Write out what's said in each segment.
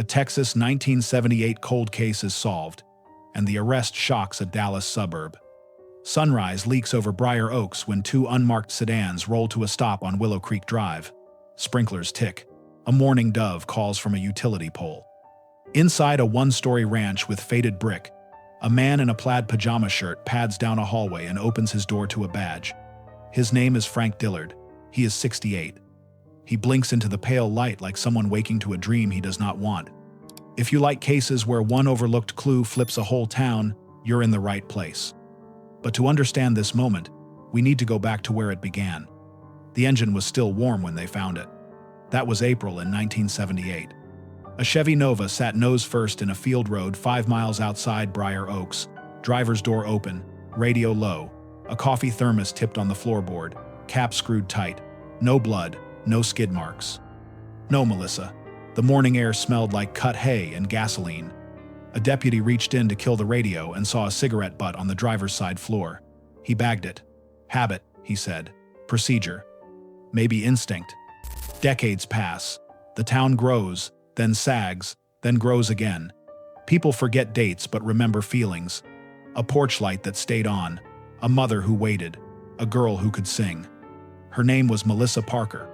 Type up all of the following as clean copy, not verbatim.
A Texas 1978 cold case is solved, and the arrest shocks a Dallas suburb. Sunrise leaks over Briar Oaks when two unmarked sedans roll to a stop on Willow Creek Drive. Sprinklers tick. A mourning dove calls from a utility pole. Inside a one-story ranch with faded brick, a man in a plaid pajama shirt pads down a hallway and opens his door to a badge. His name is Frank Dillard. He is 68. He blinks into the pale light like someone waking to a dream he does not want. If you like cases where one overlooked clue flips a whole town, you're in the right place. But to understand this moment, we need to go back to where it began. The engine was still warm when they found it. That was April in 1978. A Chevy Nova sat nose first in a field road 5 miles outside Briar Oaks, driver's door open, radio low, a coffee thermos tipped on the floorboard, cap screwed tight, no blood, no skid marks. No, Melissa. The morning air smelled like cut hay and gasoline. A deputy reached in to kill the radio and saw a cigarette butt on the driver's side floor. He bagged it. Habit, he said. Procedure. Maybe instinct. Decades pass. The town grows, then sags, then grows again. People forget dates but remember feelings. A porch light that stayed on. A mother who waited. A girl who could sing. Her name was Melissa Parker.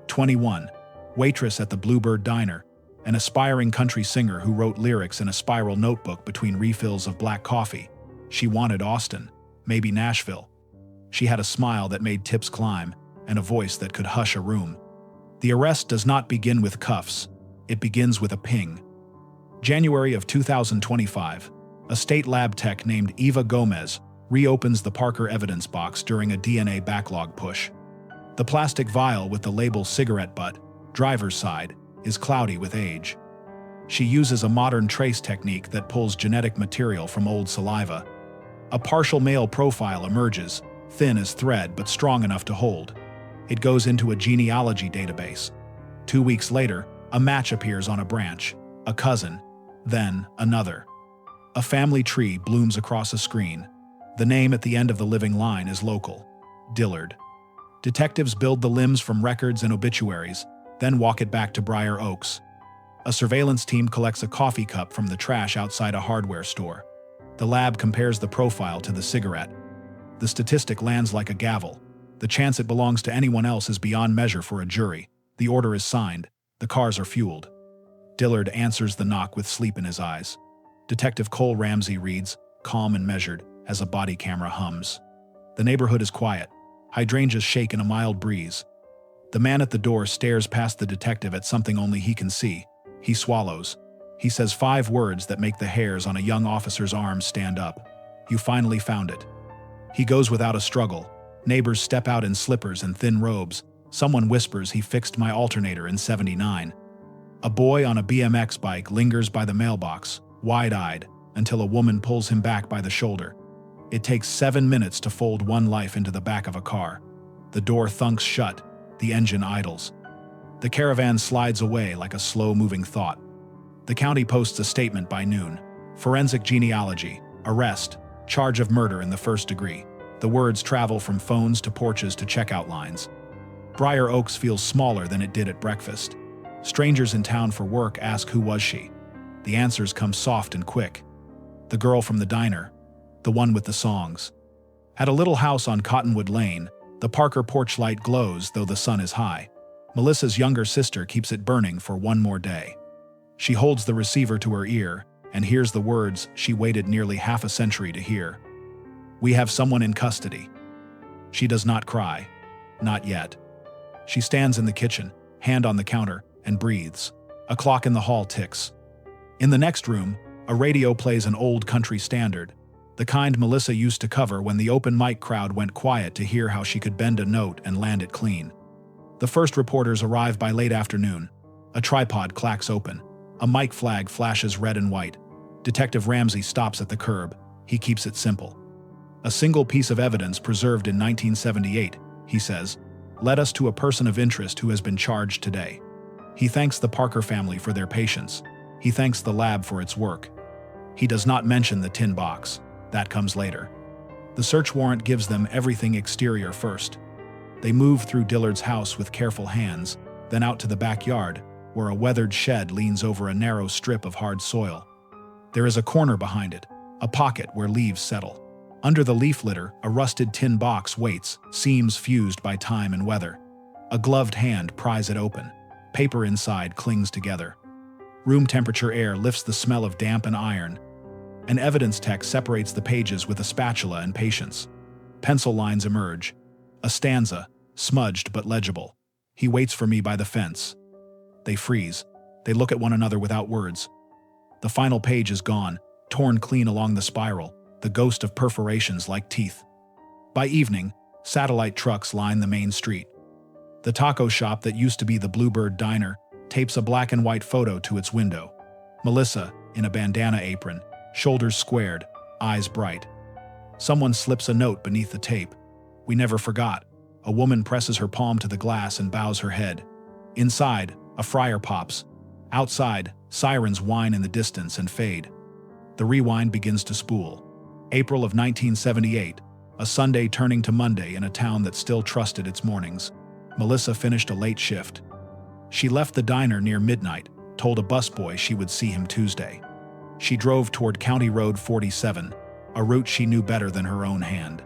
21. Waitress at the Bluebird Diner. An aspiring country singer who wrote lyrics in a spiral notebook between refills of black coffee. She wanted Austin, maybe Nashville. She had a smile that made tips climb, and a voice that could hush a room. The arrest does not begin with cuffs. It begins with a ping. January of 2025, a state lab tech named Eva Gomez reopens the Parker evidence box during a DNA backlog push. The plastic vial with the label cigarette butt, driver's side, is cloudy with age. She uses a modern trace technique that pulls genetic material from old saliva. A partial male profile emerges, thin as thread but strong enough to hold. It goes into a genealogy database. 2 weeks later, a match appears on a branch, a cousin, then another. A family tree blooms across a screen. The name at the end of the living line is local, Dillard. Detectives build the limbs from records and obituaries, then walk it back to Briar Oaks. A surveillance team collects a coffee cup from the trash outside a hardware store. The lab compares the profile to the cigarette. The statistic lands like a gavel. The chance it belongs to anyone else is beyond measure for a jury. The order is signed. The cars are fueled. Dillard answers the knock with sleep in his eyes. Detective Cole Ramsey reads, calm and measured, as a body camera hums. The neighborhood is quiet. Hydrangeas shake in a mild breeze. The man at the door stares past the detective at something only he can see. He swallows. He says 5 words that make the hairs on a young officer's arms stand up. You finally found it. He goes without a struggle. Neighbors step out in slippers and thin robes. Someone whispers he fixed my alternator in '79. A boy on a BMX bike lingers by the mailbox, wide-eyed, until a woman pulls him back by the shoulder. It takes 7 minutes to fold one life into the back of a car. The door thunks shut. The engine idles. The caravan slides away like a slow-moving thought. The county posts a statement by noon. Forensic genealogy. Arrest. Charge of murder in the first degree. The words travel from phones to porches to checkout lines. Briar Oaks feels smaller than it did at breakfast. Strangers in town for work ask who was she. The answers come soft and quick. The girl from the diner. The one with the songs. At a little house on Cottonwood Lane, the Parker porch light glows though the sun is high. Melissa's younger sister keeps it burning for one more day. She holds the receiver to her ear and hears the words she waited nearly half a century to hear. We have someone in custody. She does not cry. Not yet. She stands in the kitchen, hand on the counter, and breathes. A clock in the hall ticks. In the next room, a radio plays an old country standard, the kind Melissa used to cover when the open mic crowd went quiet to hear how she could bend a note and land it clean. The first reporters arrive by late afternoon. A tripod clacks open. A mic flag flashes red and white. Detective Ramsey stops at the curb. He keeps it simple. A single piece of evidence preserved in 1978, he says, led us to a person of interest who has been charged today. He thanks the Parker family for their patience. He thanks the lab for its work. He does not mention the tin box. That comes later. The search warrant gives them everything exterior first. They move through Dillard's house with careful hands, then out to the backyard, where a weathered shed leans over a narrow strip of hard soil. There is a corner behind it, a pocket where leaves settle. Under the leaf litter, a rusted tin box waits, seams fused by time and weather. A gloved hand pries it open. Paper inside clings together. Room temperature air lifts the smell of damp and iron. An evidence text separates the pages with a spatula and patience. Pencil lines emerge. A stanza, smudged but legible. He waits for me by the fence. They freeze. They look at one another without words. The final page is gone, torn clean along the spiral, the ghost of perforations like teeth. By evening, satellite trucks line the main street. The taco shop that used to be the Bluebird Diner tapes a black and white photo to its window. Melissa, in a bandana apron, shoulders squared, eyes bright. Someone slips a note beneath the tape. We never forgot. A woman presses her palm to the glass and bows her head. Inside, a friar pops. Outside, sirens whine in the distance and fade. The rewind begins to spool. April of 1978, a Sunday turning to Monday in a town that still trusted its mornings. Melissa finished a late shift. She left the diner near midnight, told a busboy she would see him Tuesday. She drove toward County Road 47, a route she knew better than her own hand.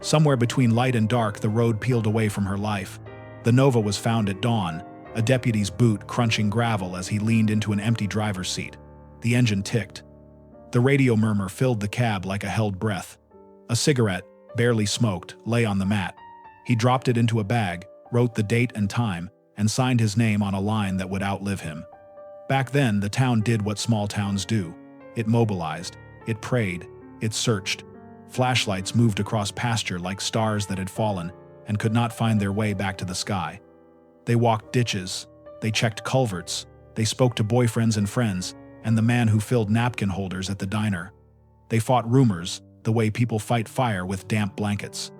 Somewhere between light and dark, the road peeled away from her life. The Nova was found at dawn, a deputy's boot crunching gravel as he leaned into an empty driver's seat. The engine ticked. The radio murmur filled the cab like a held breath. A cigarette, barely smoked, lay on the mat. He dropped it into a bag, wrote the date and time, and signed his name on a line that would outlive him. Back then, the town did what small towns do. It mobilized, it prayed, it searched. Flashlights moved across pasture like stars that had fallen and could not find their way back to the sky. They walked ditches, they checked culverts, they spoke to boyfriends and friends, and the man who filled napkin holders at the diner. They fought rumors, the way people fight fire with damp blankets.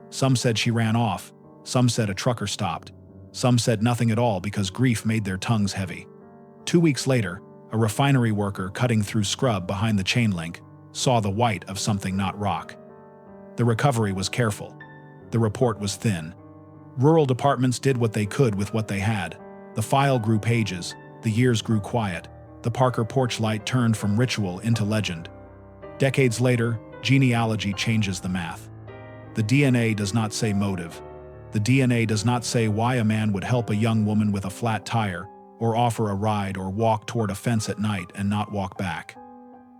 Some said she ran off, some said a trucker stopped, some said nothing at all because grief made their tongues heavy. 2 weeks later, a refinery worker cutting through scrub behind the chain link saw the white of something not rock. The recovery was careful. The report was thin. Rural departments did what they could with what they had. The file grew pages, the years grew quiet. The Parker porch light turned from ritual into legend. Decades later, genealogy changes the math. The DNA does not say motive. The DNA does not say why a man would help a young woman with a flat tire, or offer a ride or walk toward a fence at night and not walk back.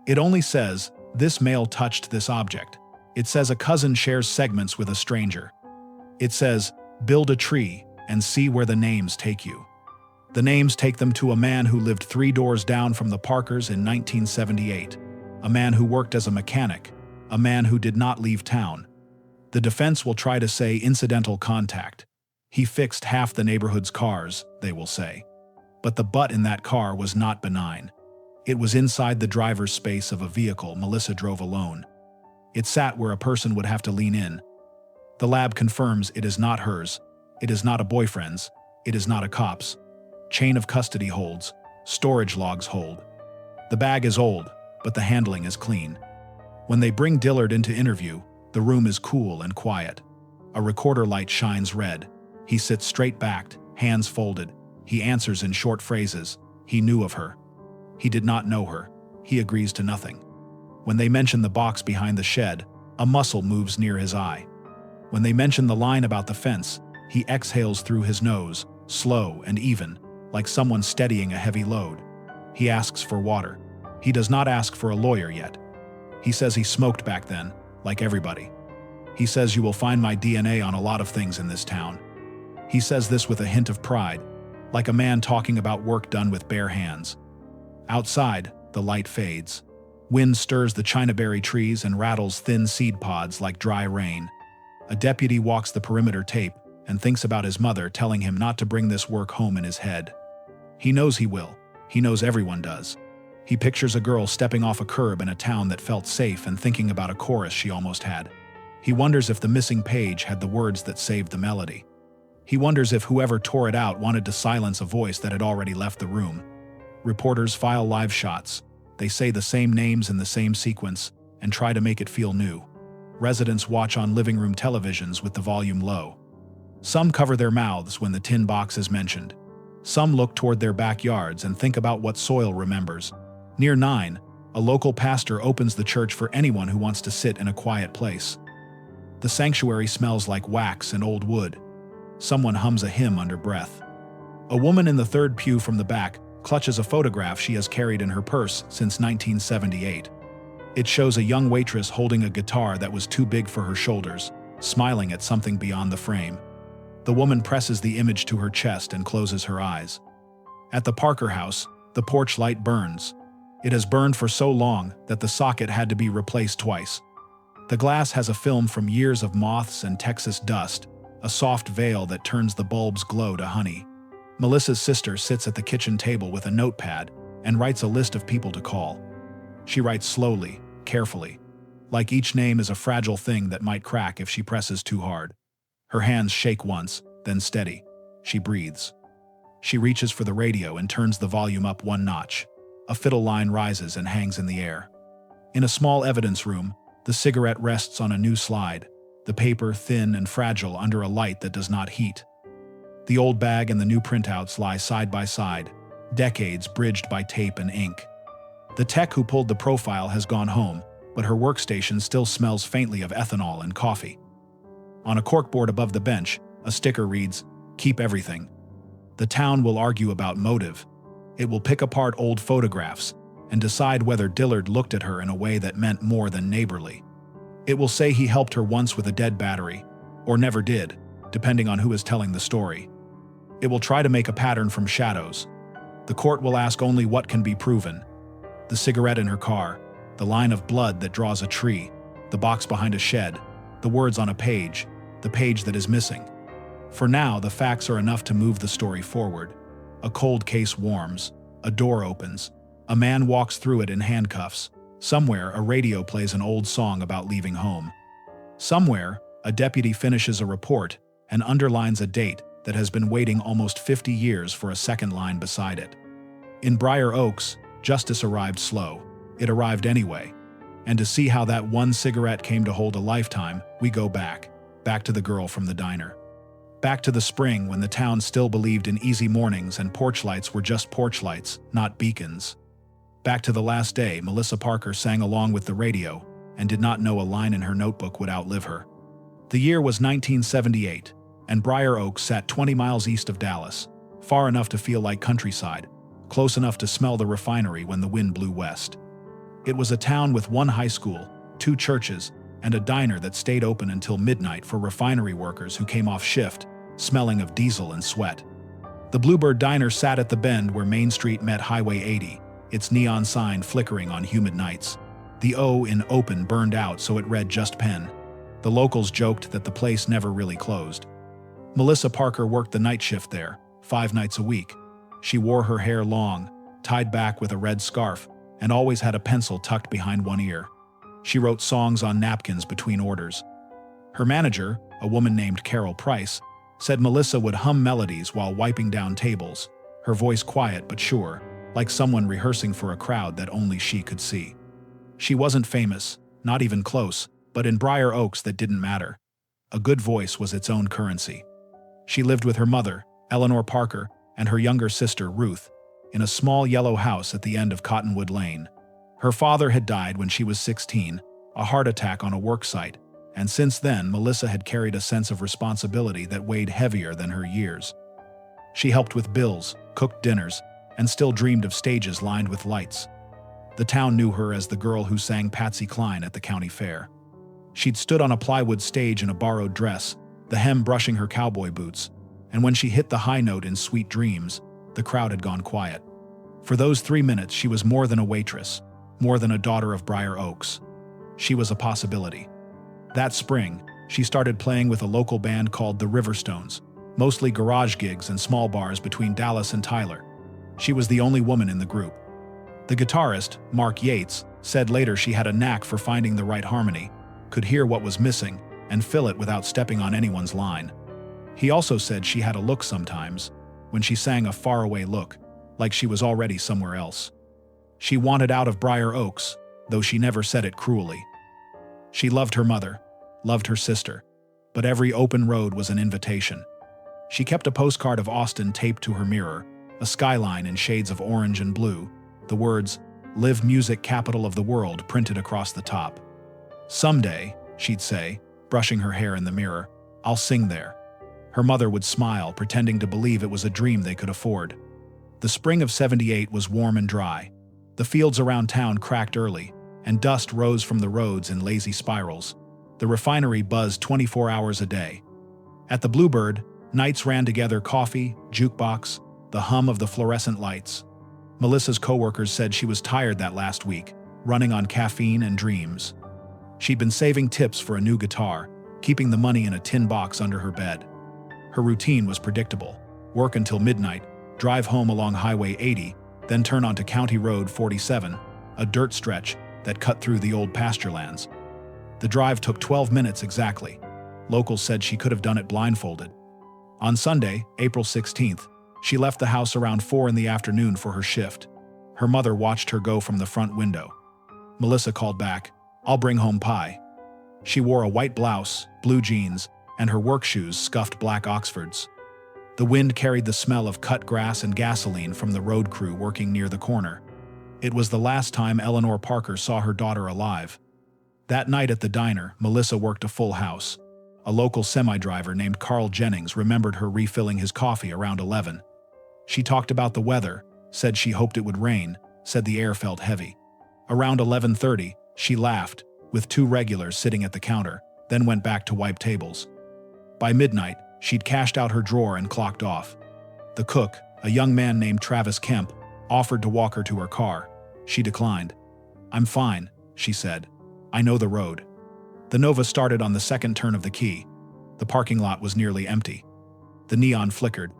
It only says, this male touched this object. It says a cousin shares segments with a stranger. It says, build a tree and see where the names take you. The names take them to a man who lived 3 doors down from the Parkers in 1978, a man who worked as a mechanic, a man who did not leave town. The defense will try to say incidental contact. He fixed half the neighborhood's cars, they will say. But the butt in that car was not benign. It was inside the driver's space of a vehicle Melissa drove alone. It sat where a person would have to lean in. The lab confirms it is not hers, it is not a boyfriend's, it is not a cop's. Chain of custody holds, storage logs hold. The bag is old, but the handling is clean. When they bring Dillard into interview, the room is cool and quiet. A recorder light shines red. He sits straight-backed, hands folded. He answers in short phrases. He knew of her. He did not know her. He agrees to nothing. When they mention the box behind the shed, a muscle moves near his eye. When they mention the line about the fence, he exhales through his nose, slow and even, like someone steadying a heavy load. He asks for water. He does not ask for a lawyer yet. He says he smoked back then, like everybody. He says you will find my DNA on a lot of things in this town. He says this with a hint of pride, like a man talking about work done with bare hands. Outside, the light fades. Wind stirs the chinaberry trees and rattles thin seed pods like dry rain. A deputy walks the perimeter tape and thinks about his mother telling him not to bring this work home in his head. He knows he will. He knows everyone does. He pictures a girl stepping off a curb in a town that felt safe and thinking about a chorus she almost had. He wonders if the missing page had the words that saved the melody. He wonders if whoever tore it out wanted to silence a voice that had already left the room. Reporters file live shots. They say the same names in the same sequence and try to make it feel new. Residents watch on living room televisions with the volume low. Some cover their mouths when the tin box is mentioned. Some look toward their backyards and think about what soil remembers. Near 9, a local pastor opens the church for anyone who wants to sit in a quiet place. The sanctuary smells like wax and old wood. Someone hums a hymn under breath. A woman in the third pew from the back clutches a photograph she has carried in her purse since 1978. It shows a young waitress holding a guitar that was too big for her shoulders, smiling at something beyond the frame. The woman presses the image to her chest and closes her eyes. At the Parker house, the porch light burns. It has burned for so long that the socket had to be replaced twice. The glass has a film from years of moths and Texas dust, a soft veil that turns the bulb's glow to honey. Melissa's sister sits at the kitchen table with a notepad and writes a list of people to call. She writes slowly, carefully, like each name is a fragile thing that might crack if she presses too hard. Her hands shake once, then steady. She breathes. She reaches for the radio and turns the volume up one notch. A fiddle line rises and hangs in the air. In a small evidence room, the cigarette rests on a new slide, the paper thin and fragile under a light that does not heat. The old bag and the new printouts lie side by side, decades bridged by tape and ink. The tech who pulled the profile has gone home, but her workstation still smells faintly of ethanol and coffee. On a corkboard above the bench, a sticker reads, "Keep everything." The town will argue about motive. It will pick apart old photographs and decide whether Dillard looked at her in a way that meant more than neighborly. It will say he helped her once with a dead battery, or never did, depending on who is telling the story. It will try to make a pattern from shadows. The court will ask only what can be proven. The cigarette in her car, the line of blood that draws a tree, the box behind a shed, the words on a page, the page that is missing. For now, the facts are enough to move the story forward. A cold case warms. A door opens. A man walks through it in handcuffs. Somewhere, a radio plays an old song about leaving home. Somewhere, a deputy finishes a report and underlines a date that has been waiting almost 50 years for a second line beside it. In Briar Oaks, justice arrived slow. It arrived anyway. And to see how that one cigarette came to hold a lifetime, we go back to the girl from the diner. Back to the spring when the town still believed in easy mornings and porch lights were just porch lights, not beacons. Back to the last day Melissa Parker sang along with the radio and did not know a line in her notebook would outlive her. The year was 1978, and Briar Oaks sat 20 miles east of Dallas, far enough to feel like countryside, close enough to smell the refinery when the wind blew west. It was a town with one high school, 2 churches, and a diner that stayed open until midnight for refinery workers who came off shift, smelling of diesel and sweat. The Bluebird Diner sat at the bend where Main Street met Highway 80, its neon sign flickering on humid nights. The O in open burned out so it read just Penn. The locals joked that the place never really closed. Melissa Parker worked the night shift there, 5 nights a week. She wore her hair long, tied back with a red scarf, and always had a pencil tucked behind one ear. She wrote songs on napkins between orders. Her manager, a woman named Carol Price, said Melissa would hum melodies while wiping down tables, her voice quiet but sure, like someone rehearsing for a crowd that only she could see. She wasn't famous, not even close, but in Briar Oaks that didn't matter. A good voice was its own currency. She lived with her mother, Eleanor Parker, and her younger sister, Ruth, in a small yellow house at the end of Cottonwood Lane. Her father had died when she was 16, a heart attack on a work site, and since then Melissa had carried a sense of responsibility that weighed heavier than her years. She helped with bills, cooked dinners, and still dreamed of stages lined with lights. The town knew her as the girl who sang Patsy Cline at the county fair. She'd stood on a plywood stage in a borrowed dress, the hem brushing her cowboy boots, and when she hit the high note in Sweet Dreams, the crowd had gone quiet. For those 3 minutes she was more than a waitress, more than a daughter of Briar Oaks. She was a possibility. That spring, she started playing with a local band called the Riverstones, mostly garage gigs and small bars between Dallas and Tyler. She was the only woman in the group. The guitarist, Mark Yates, said later she had a knack for finding the right harmony, could hear what was missing, and fill it without stepping on anyone's line. He also said she had a look sometimes, when she sang a faraway look, like she was already somewhere else. She wanted out of Briar Oaks, though she never said it cruelly. She loved her mother, loved her sister, but every open road was an invitation. She kept a postcard of Austin taped to her mirror, a skyline in shades of orange and blue, the words, "Live Music Capital of the World" printed across the top. "Someday," she'd say, brushing her hair in the mirror, "I'll sing there." Her mother would smile, pretending to believe it was a dream they could afford. The spring of '78 was warm and dry. The fields around town cracked early, and dust rose from the roads in lazy spirals. The refinery buzzed 24 hours a day. At the Bluebird, nights ran together: coffee, jukebox, the hum of the fluorescent lights. Melissa's coworkers said she was tired that last week, running on caffeine and dreams. She'd been saving tips for a new guitar, keeping the money in a tin box under her bed. Her routine was predictable: work until midnight, drive home along Highway 80, then turn onto County Road 47, a dirt stretch that cut through the old pasture lands. The drive took 12 minutes exactly. Locals said she could have done it blindfolded. On Sunday, April 16th, she left the house around 4 in the afternoon for her shift. Her mother watched her go from the front window. Melissa called back, "I'll bring home pie." She wore a white blouse, blue jeans, and her work shoes scuffed black Oxfords. The wind carried the smell of cut grass and gasoline from the road crew working near the corner. It was the last time Eleanor Parker saw her daughter alive. That night at the diner, Melissa worked a full house. A local semi-driver named Carl Jennings remembered her refilling his coffee around 11. She talked about the weather, said she hoped it would rain, said the air felt heavy. Around 11:30, she laughed, with 2 regulars sitting at the counter, then went back to wipe tables. By midnight, she'd cashed out her drawer and clocked off. The cook, a young man named Travis Kemp, offered to walk her to her car. She declined. "I'm fine," she said. "I know the road." The Nova started on the second turn of the key. The parking lot was nearly empty. The neon flickered.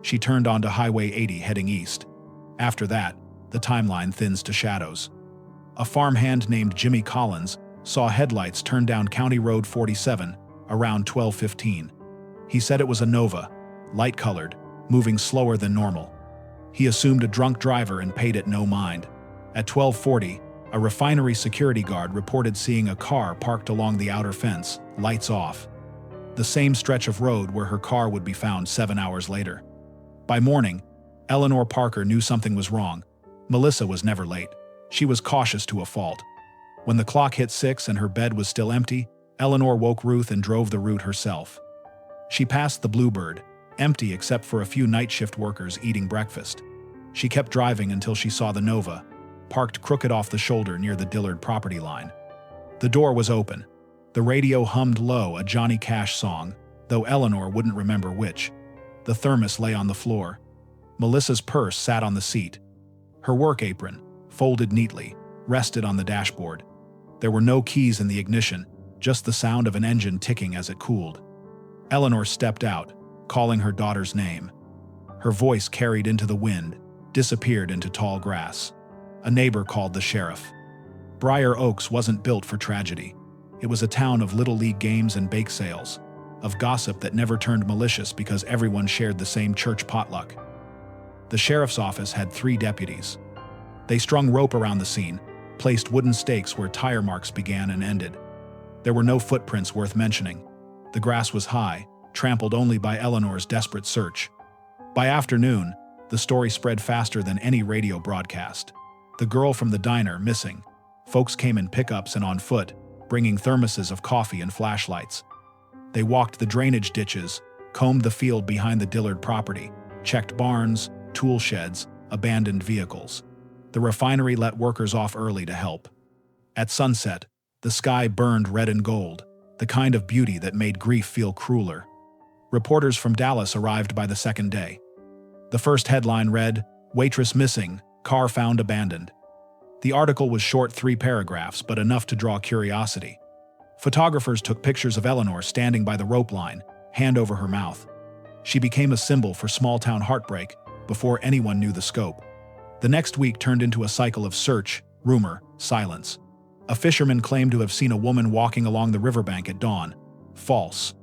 She turned onto Highway 80 heading east. After that, the timeline thins to shadows. A farmhand named Jimmy Collins saw headlights turn down County Road 47 around 12:15. He said it was a Nova, light-colored, moving slower than normal. He assumed a drunk driver and paid it no mind. At 12:40, a refinery security guard reported seeing a car parked along the outer fence, lights off. The same stretch of road where her car would be found 7 hours later. By morning, Eleanor Parker knew something was wrong. Melissa was never late. She was cautious to a fault. When the clock hit 6 and her bed was still empty, Eleanor woke Ruth and drove the route herself. She passed the Bluebird, empty except for a few night shift workers eating breakfast. She kept driving until she saw the Nova, parked crooked off the shoulder near the Dillard property line. The door was open. The radio hummed low a Johnny Cash song, though Eleanor wouldn't remember which. The thermos lay on the floor. Melissa's purse sat on the seat. Her work apron, folded neatly, rested on the dashboard. There were no keys in the ignition, just the sound of an engine ticking as it cooled. Eleanor stepped out, calling her daughter's name. Her voice carried into the wind, disappeared into tall grass. A neighbor called the sheriff. Briar Oaks wasn't built for tragedy. It was a town of little league games and bake sales, of gossip that never turned malicious because everyone shared the same church potluck. The sheriff's office had 3 deputies. They strung rope around the scene, placed wooden stakes where tire marks began and ended. There were no footprints worth mentioning. The grass was high, trampled only by Eleanor's desperate search. By afternoon, the story spread faster than any radio broadcast. The girl from the diner missing. Folks came in pickups and on foot, bringing thermoses of coffee and flashlights. They walked the drainage ditches, combed the field behind the Dillard property, checked barns, tool sheds, abandoned vehicles. The refinery let workers off early to help. At sunset, the sky burned red and gold, the kind of beauty that made grief feel crueler. Reporters from Dallas arrived by the second day. The first headline read, "Waitress missing, car found abandoned." The article was short 3 paragraphs, but enough to draw curiosity. Photographers took pictures of Eleanor standing by the rope line, hand over her mouth. She became a symbol for small-town heartbreak before anyone knew the scope. The next week turned into a cycle of search, rumor, silence. A fisherman claimed to have seen a woman walking along the riverbank at dawn. False.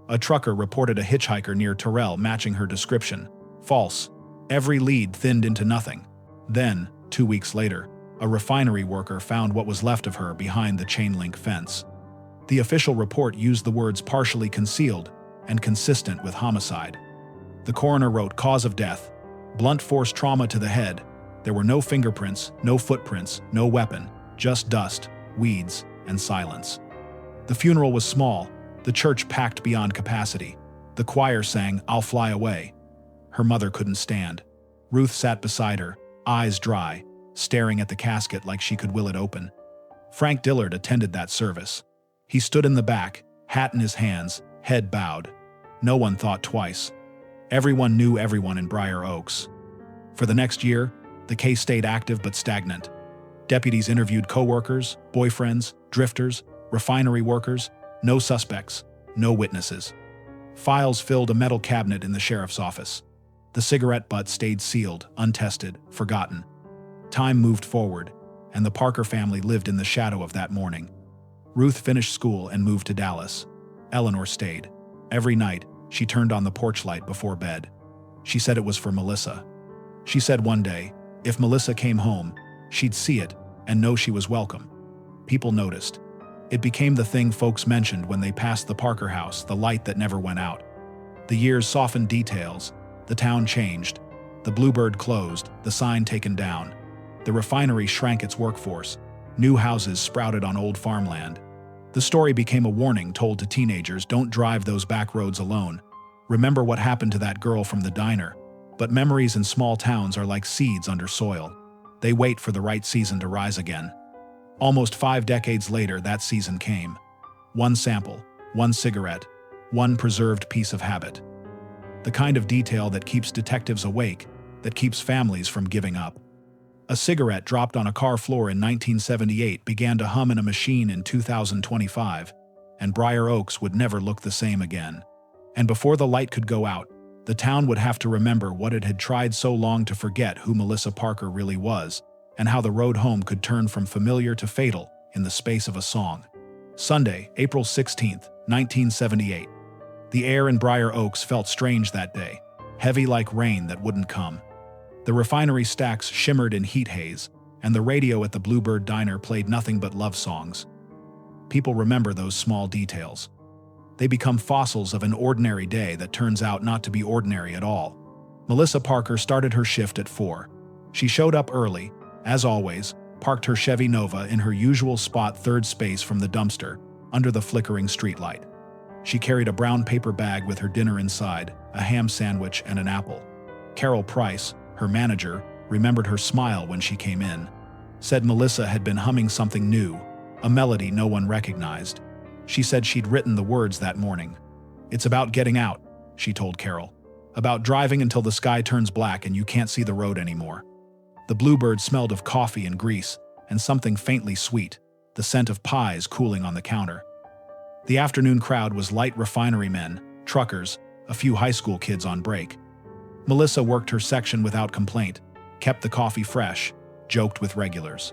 A trucker reported a hitchhiker near Terrell matching her description. False. Every lead thinned into nothing. Then, 2 weeks later, a refinery worker found what was left of her behind the chain-link fence. The official report used the words partially concealed and consistent with homicide. The coroner wrote cause of death, Blunt force trauma to the head. There were no fingerprints, no footprints, no weapon, just dust, weeds, and silence. The funeral was small, the church packed beyond capacity. The choir sang, "I'll Fly Away." Her mother couldn't stand. Ruth sat beside her, eyes dry, staring at the casket like she could will it open. Frank Dillard attended that service. He stood in the back, hat in his hands, head bowed. No one thought twice. Everyone knew everyone in Briar Oaks. For the next year, the case stayed active but stagnant. Deputies interviewed co-workers, boyfriends, drifters, refinery workers. No suspects, no witnesses. Files filled a metal cabinet in the sheriff's office. The cigarette butt stayed sealed, untested, forgotten. Time moved forward, and the Parker family lived in the shadow of that morning. Ruth finished school and moved to Dallas. Eleanor stayed. Every night, she turned on the porch light before bed. She said it was for Melissa. She said one day, if Melissa came home, she'd see it and know she was welcome. People noticed. It became the thing folks mentioned when they passed the Parker house, the light that never went out. The years softened details. The town changed. The Bluebird closed, the sign taken down. The refinery shrank its workforce. New houses sprouted on old farmland. The story became a warning told to teenagers: don't drive those back roads alone. Remember what happened to that girl from the diner. But memories in small towns are like seeds under soil. They wait for the right season to rise again. Almost 5 decades later, that season came. One sample, one cigarette, one preserved piece of habit. The kind of detail that keeps detectives awake, that keeps families from giving up. A cigarette dropped on a car floor in 1978 began to hum in a machine in 2025, and Briar Oaks would never look the same again. And before the light could go out, the town would have to remember what it had tried so long to forget: who Melissa Parker really was, and how the road home could turn from familiar to fatal in the space of a song. Sunday, April 16, 1978. The air in Briar Oaks felt strange that day, heavy like rain that wouldn't come. The refinery stacks shimmered in heat haze, and the radio at the Bluebird Diner played nothing but love songs. People remember those small details. They become fossils of an ordinary day that turns out not to be ordinary at all. Melissa Parker started her shift at 4. She showed up early, as always, parked her Chevy Nova in her usual spot, third space from the dumpster, under the flickering streetlight. She carried a brown paper bag with her dinner inside, a ham sandwich and an apple. Carol Price, her manager, remembered her smile when she came in. Said Melissa had been humming something new, a melody no one recognized. She said she'd written the words that morning. "It's about getting out," she told Carol. "About driving until the sky turns black and you can't see the road anymore." The Bluebird smelled of coffee and grease, and something faintly sweet, the scent of pies cooling on the counter. The afternoon crowd was light refinery men, truckers, a few high school kids on break. Melissa worked her section without complaint, kept the coffee fresh, joked with regulars.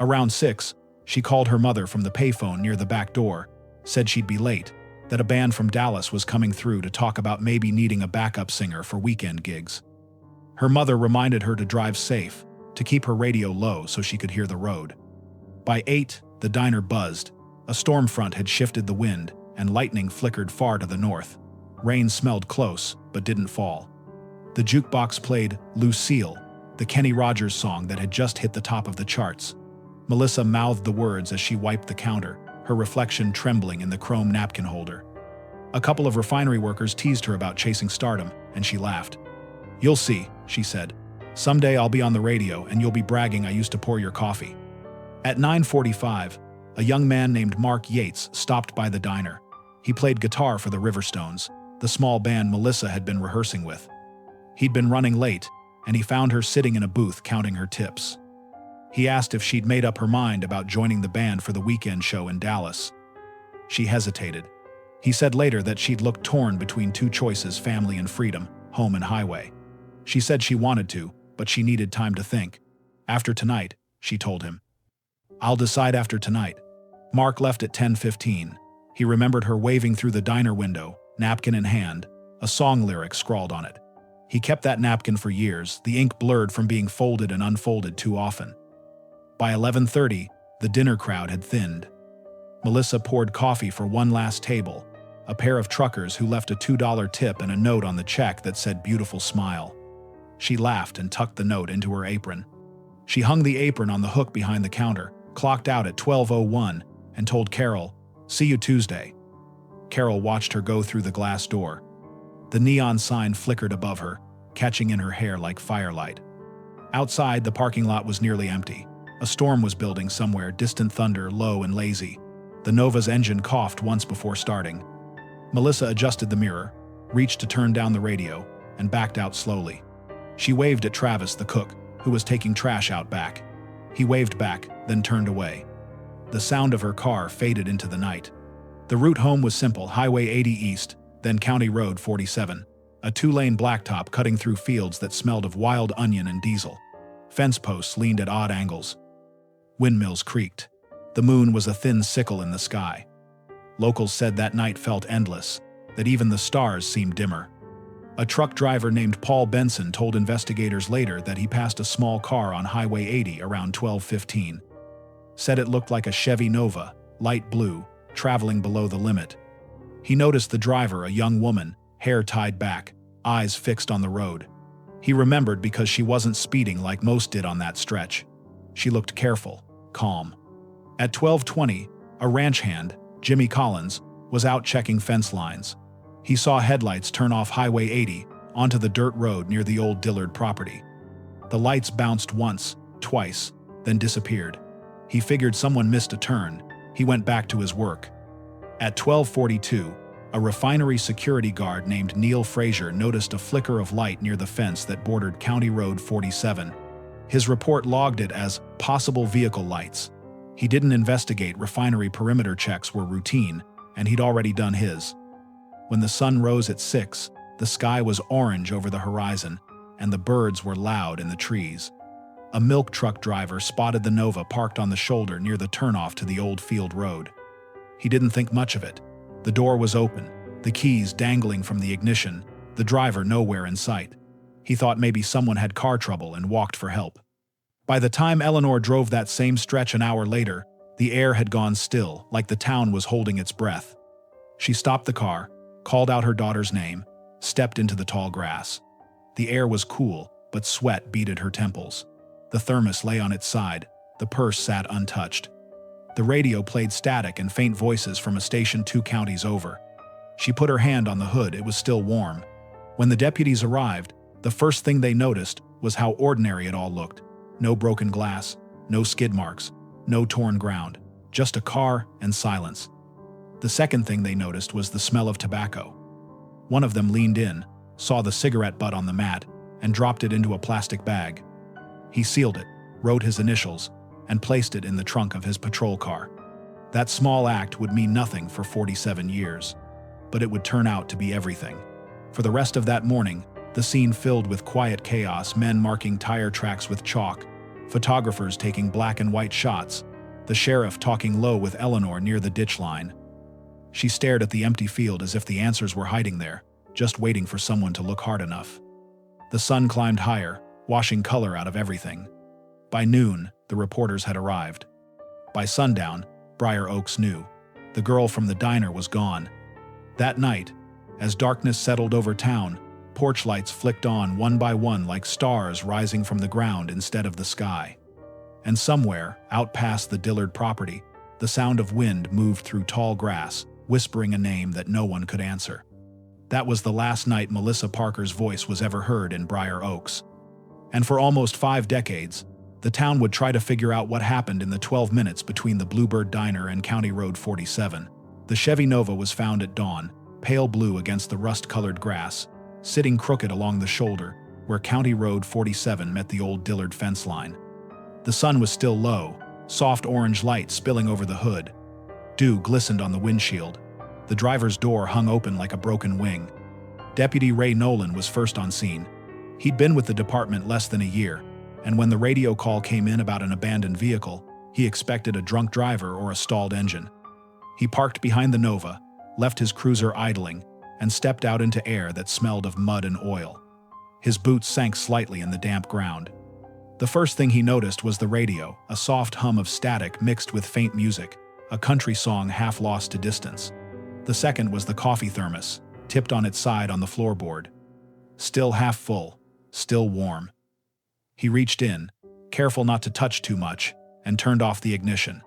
Around 6, she called her mother from the payphone near the back door, said she'd be late, that a band from Dallas was coming through to talk about maybe needing a backup singer for weekend gigs. Her mother reminded her to drive safe, to keep her radio low so she could hear the road. By 8, the diner buzzed. A storm front had shifted the wind, and lightning flickered far to the north. Rain smelled close, but didn't fall. The jukebox played "Lucille," the Kenny Rogers song that had just hit the top of the charts. Melissa mouthed the words as she wiped the counter, her reflection trembling in the chrome napkin holder. A couple of refinery workers teased her about chasing stardom, and she laughed. "You'll see," she said. "Someday I'll be on the radio and you'll be bragging I used to pour your coffee." At 9:45, a young man named Mark Yates stopped by the diner. He played guitar for the Riverstones, the small band Melissa had been rehearsing with. He'd been running late, and he found her sitting in a booth counting her tips. He asked if she'd made up her mind about joining the band for the weekend show in Dallas. She hesitated. He said later that she'd looked torn between two choices: family and freedom, home and highway. She said she wanted to, but she needed time to think. "After tonight," she told him. "I'll decide after tonight." Mark left at 10:15. He remembered her waving through the diner window, napkin in hand, a song lyric scrawled on it. He kept that napkin for years, the ink blurred from being folded and unfolded too often. By 11:30, the dinner crowd had thinned. Melissa poured coffee for one last table, a pair of truckers who left a $2 tip and a note on the check that said "Beautiful Smile." She laughed and tucked the note into her apron. She hung the apron on the hook behind the counter, clocked out at 12:01, and told Carol, "See you Tuesday." Carol watched her go through the glass door. The neon sign flickered above her, catching in her hair like firelight. Outside, the parking lot was nearly empty. A storm was building somewhere, distant thunder, low and lazy. The Nova's engine coughed once before starting. Melissa adjusted the mirror, reached to turn down the radio, and backed out slowly. She waved at Travis, the cook, who was taking trash out back. He waved back, then turned away. The sound of her car faded into the night. The route home was simple: Highway 80 east, then County Road 47. A two-lane blacktop cutting through fields that smelled of wild onion and diesel. Fence posts leaned at odd angles. Windmills creaked. The moon was a thin sickle in the sky. Locals said that night felt endless, that even the stars seemed dimmer. A truck driver named Paul Benson told investigators later that he passed a small car on Highway 80 around 12:15. Said it looked like a Chevy Nova, light blue, traveling below the limit. He noticed the driver, a young woman, hair tied back, eyes fixed on the road. He remembered because she wasn't speeding like most did on that stretch. She looked careful, calm. At 12:20, a ranch hand, Jimmy Collins, was out checking fence lines. He saw headlights turn off Highway 80 onto the dirt road near the old Dillard property. The lights bounced once, twice, then disappeared. He figured someone missed a turn. He went back to his work. At 12:42, a refinery security guard named Neil Frazier noticed a flicker of light near the fence that bordered County Road 47. His report logged it as possible vehicle lights. He didn't investigate. Refinery perimeter checks were routine, and he'd already done his. When the sun rose at 6, the sky was orange over the horizon, and the birds were loud in the trees. A milk truck driver spotted the Nova parked on the shoulder near the turnoff to the old field road. He didn't think much of it. The door was open, the keys dangling from the ignition, the driver nowhere in sight. He thought maybe someone had car trouble and walked for help. By the time Eleanor drove that same stretch an hour later, the air had gone still, like the town was holding its breath. She stopped the car, called out her daughter's name, stepped into the tall grass. The air was cool, but sweat beaded her temples. The thermos lay on its side, the purse sat untouched. The radio played static and faint voices from a station 2 counties over. She put her hand on the hood. It was still warm. When the deputies arrived, the first thing they noticed was how ordinary it all looked. No broken glass, no skid marks, no torn ground, just a car and silence. The second thing they noticed was the smell of tobacco. One of them leaned in, saw the cigarette butt on the mat, and dropped it into a plastic bag. He sealed it, wrote his initials, and placed it in the trunk of his patrol car. That small act would mean nothing for 47 years, but it would turn out to be everything. For the rest of that morning, the scene filled with quiet chaos, men marking tire tracks with chalk, photographers taking black and white shots, the sheriff talking low with Eleanor near the ditch line. She stared at the empty field as if the answers were hiding there, just waiting for someone to look hard enough. The sun climbed higher, washing color out of everything. By noon, the reporters had arrived. By sundown, Briar Oaks knew. The girl from the diner was gone. That night, as darkness settled over town, porch lights flicked on one by one like stars rising from the ground instead of the sky. And somewhere, out past the Dillard property, the sound of wind moved through tall grass, whispering a name that no one could answer. That was the last night Melissa Parker's voice was ever heard in Briar Oaks. And for almost 5 decades, the town would try to figure out what happened in the 12 minutes between the Bluebird Diner and County Road 47. The Chevy Nova was found at dawn, pale blue against the rust-colored grass, sitting crooked along the shoulder where County Road 47 met the old Dillard fence line. The sun was still low, soft orange light spilling over the hood. Dew glistened on the windshield. The driver's door hung open like a broken wing. Deputy Ray Nolan was first on scene. He'd been with the department less than a year, and when the radio call came in about an abandoned vehicle, he expected a drunk driver or a stalled engine. He parked behind the Nova, left his cruiser idling, and stepped out into air that smelled of mud and oil. His boots sank slightly in the damp ground. The first thing he noticed was the radio, a soft hum of static mixed with faint music, a country song half lost to distance. The second was the coffee thermos, tipped on its side on the floorboard. Still half full, still warm. He reached in, careful not to touch too much, and turned off the ignition.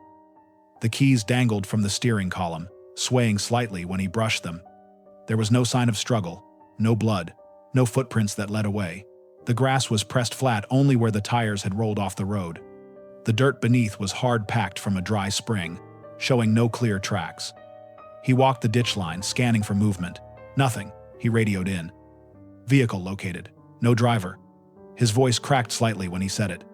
The keys dangled from the steering column, swaying slightly when he brushed them. There was no sign of struggle, no blood, no footprints that led away. The grass was pressed flat only where the tires had rolled off the road. The dirt beneath was hard-packed from a dry spring, showing no clear tracks. He walked the ditch line, scanning for movement. Nothing, he radioed in. Vehicle located. No driver. His voice cracked slightly when he said it.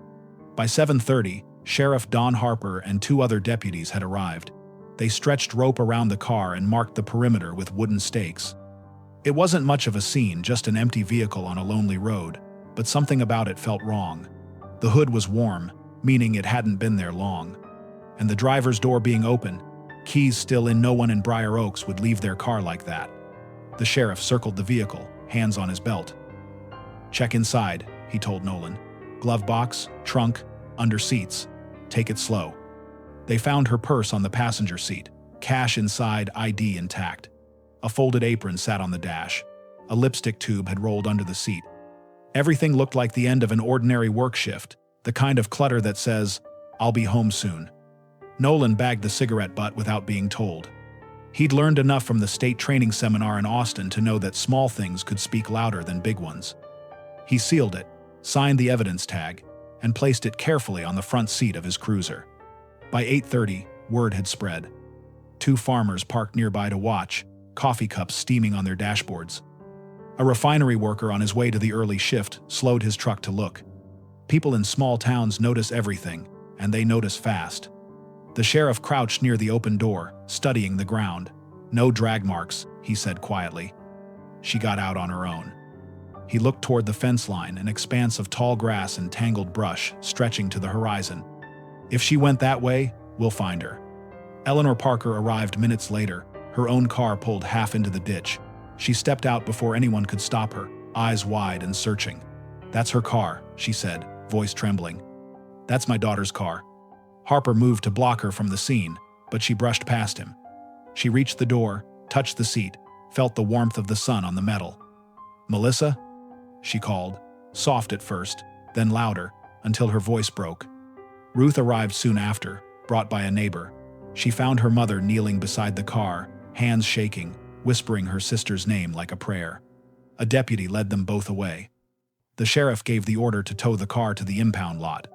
By 7:30, Sheriff Don Harper and 2 other deputies had arrived. They stretched rope around the car and marked the perimeter with wooden stakes. It wasn't much of a scene, just an empty vehicle on a lonely road, but something about it felt wrong. The hood was warm, meaning it hadn't been there long. And the driver's door being open, keys still in, no one in Briar Oaks would leave their car like that. The sheriff circled the vehicle, hands on his belt. "Check inside," he told Nolan. "Glove box, trunk, under seats. Take it slow." They found her purse on the passenger seat, cash inside, ID intact. A folded apron sat on the dash. A lipstick tube had rolled under the seat. Everything looked like the end of an ordinary work shift, the kind of clutter that says, "I'll be home soon." Nolan bagged the cigarette butt without being told. He'd learned enough from the state training seminar in Austin to know that small things could speak louder than big ones. He sealed it, signed the evidence tag, and placed it carefully on the front seat of his cruiser. By 8:30, word had spread. 2 farmers parked nearby to watch, coffee cups steaming on their dashboards. A refinery worker on his way to the early shift slowed his truck to look. People in small towns notice everything, and they notice fast. The sheriff crouched near the open door, studying the ground. "No drag marks," he said quietly. "She got out on her own." He looked toward the fence line, an expanse of tall grass and tangled brush stretching to the horizon. "If she went that way, we'll find her." Eleanor Parker arrived minutes later, her own car pulled half into the ditch. She stepped out before anyone could stop her, eyes wide and searching. "That's her car," she said, voice trembling. "That's my daughter's car." Harper moved to block her from the scene, but she brushed past him. She reached the door, touched the seat, felt the warmth of the sun on the metal. "Melissa?" she called, soft at first, then louder, until her voice broke. Ruth arrived soon after, brought by a neighbor. She found her mother kneeling beside the car, hands shaking, whispering her sister's name like a prayer. A deputy led them both away. The sheriff gave the order to tow the car to the impound lot.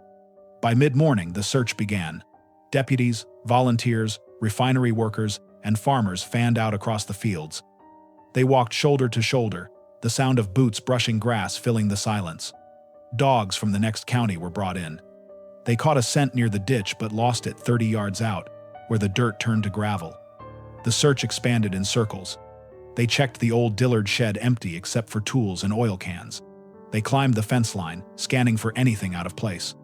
By mid-morning, the search began. Deputies, volunteers, refinery workers, and farmers fanned out across the fields. They walked shoulder to shoulder, the sound of boots brushing grass filling the silence. Dogs from the next county were brought in. They caught a scent near the ditch but lost it 30 yards out, where the dirt turned to gravel. The search expanded in circles. They checked the old Dillard shed empty except for tools and oil cans. They climbed the fence line, scanning for anything out of place.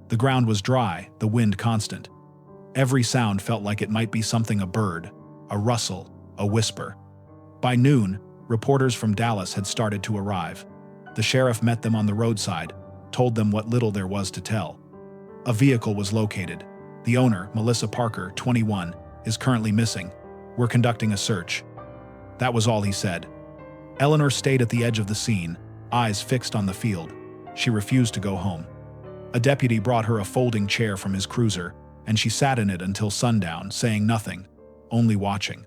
The ground was dry, the wind constant. Every sound felt like it might be something: a bird, a rustle, a whisper. By noon, reporters from Dallas had started to arrive. The sheriff met them on the roadside, told them what little there was to tell. A vehicle was located. The owner, Melissa Parker, 21, is currently missing. We're conducting a search. That was all he said. Eleanor stayed at the edge of the scene, eyes fixed on the field. She refused to go home. A deputy brought her a folding chair from his cruiser, and she sat in it until sundown, saying nothing, only watching.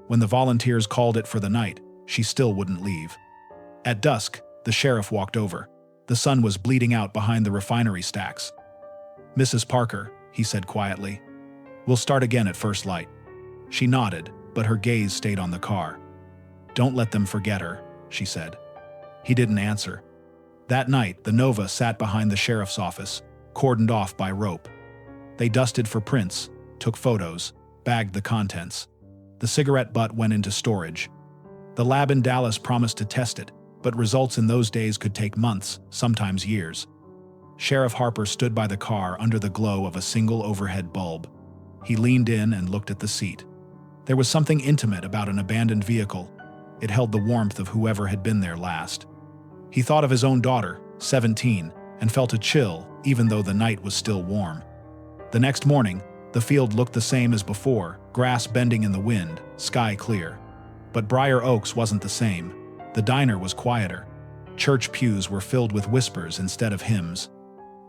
When the volunteers called it for the night, she still wouldn't leave. At dusk, the sheriff walked over. The sun was bleeding out behind the refinery stacks. "Mrs. Parker," he said quietly, "we'll start again at first light." She nodded, but her gaze stayed on the car. "Don't let them forget her," she said. He didn't answer. That night, the Nova sat behind the sheriff's office, cordoned off by rope. They dusted for prints, took photos, bagged the contents. The cigarette butt went into storage. The lab in Dallas promised to test it, but results in those days could take months, sometimes years. Sheriff Harper stood by the car under the glow of a single overhead bulb. He leaned in and looked at the seat. There was something intimate about an abandoned vehicle. It held the warmth of whoever had been there last. He thought of his own daughter, 17, and felt a chill, even though the night was still warm. The next morning, the field looked the same as before, grass bending in the wind, sky clear. But Briar Oaks wasn't the same. The diner was quieter. Church pews were filled with whispers instead of hymns.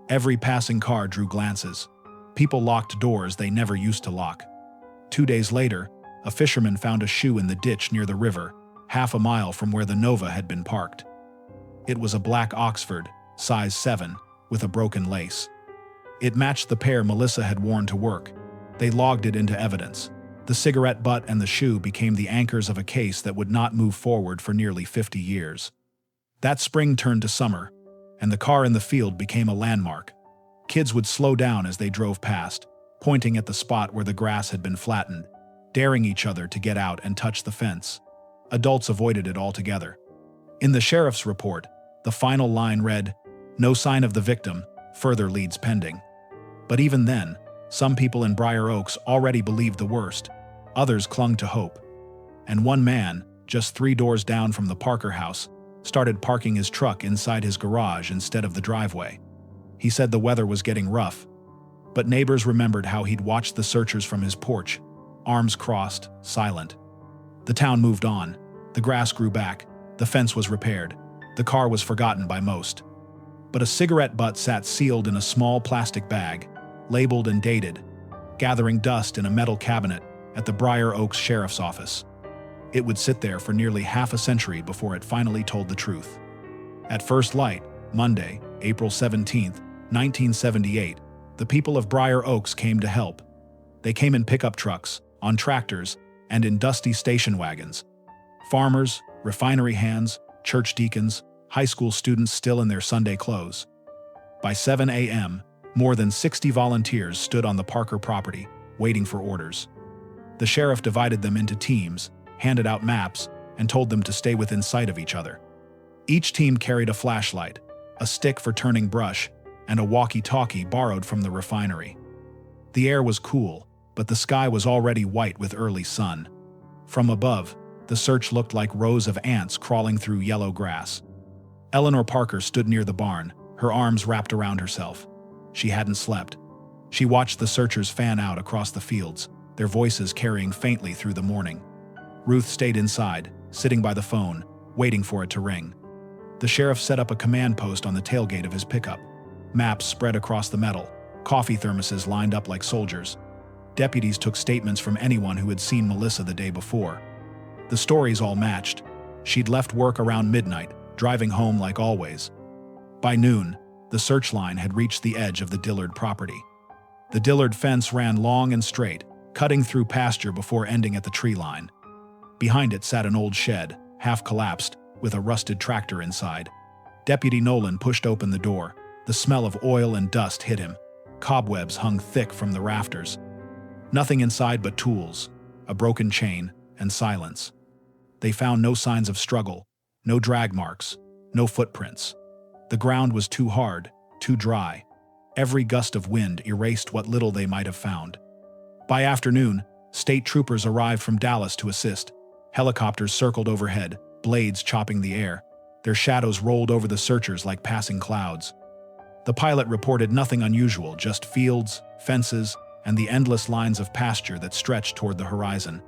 Every passing car drew glances. People locked doors they never used to lock. 2 days later, a fisherman found a shoe in the ditch near the river, half a mile from where the Nova had been parked. It was a black Oxford, size 7, with a broken lace. It matched the pair Melissa had worn to work. They logged it into evidence. The cigarette butt and the shoe became the anchors of a case that would not move forward for nearly 50 years. That spring turned to summer, and the car in the field became a landmark. Kids would slow down as they drove past, pointing at the spot where the grass had been flattened, daring each other to get out and touch the fence. Adults avoided it altogether. In the sheriff's report, the final line read, "No sign of the victim, further leads pending." But even then, some people in Briar Oaks already believed the worst. Others clung to hope. And one man, just 3 doors down from the Parker house, started parking his truck inside his garage instead of the driveway. He said the weather was getting rough, but neighbors remembered how he'd watched the searchers from his porch, arms crossed, silent. The town moved on. The grass grew back. The fence was repaired. The car was forgotten by most. But a cigarette butt sat sealed in a small plastic bag, labeled and dated, gathering dust in a metal cabinet at the Briar Oaks Sheriff's Office. It would sit there for nearly half a century before it finally told the truth. At first light, Monday, April 17, 1978, the people of Briar Oaks came to help. They came in pickup trucks, on tractors, and in dusty station wagons. Farmers, refinery hands, church deacons, high school students still in their Sunday clothes. By 7 a.m., more than 60 volunteers stood on the Parker property, waiting for orders. The sheriff divided them into teams, handed out maps, and told them to stay within sight of each other. Each team carried a flashlight, a stick for turning brush, and a walkie-talkie borrowed from the refinery. The air was cool, but the sky was already white with early sun. From above, the search looked like rows of ants crawling through yellow grass. Eleanor Parker stood near the barn, her arms wrapped around herself. She hadn't slept. She watched the searchers fan out across the fields, their voices carrying faintly through the morning. Ruth stayed inside, sitting by the phone, waiting for it to ring. The sheriff set up a command post on the tailgate of his pickup. Maps spread across the metal, coffee thermoses lined up like soldiers. Deputies took statements from anyone who had seen Melissa the day before. The stories all matched. She'd left work around midnight, driving home like always. By noon, the search line had reached the edge of the Dillard property. The Dillard fence ran long and straight, cutting through pasture before ending at the tree line. Behind it sat an old shed, half collapsed, with a rusted tractor inside. Deputy Nolan pushed open the door. The smell of oil and dust hit him. Cobwebs hung thick from the rafters. Nothing inside but tools, a broken chain, and silence. They found no signs of struggle, no drag marks, no footprints. The ground was too hard, too dry. Every gust of wind erased what little they might have found. By afternoon, state troopers arrived from Dallas to assist. Helicopters circled overhead, blades chopping the air. Their shadows rolled over the searchers like passing clouds. The pilot reported nothing unusual, just fields, fences, and the endless lines of pasture that stretched toward the horizon.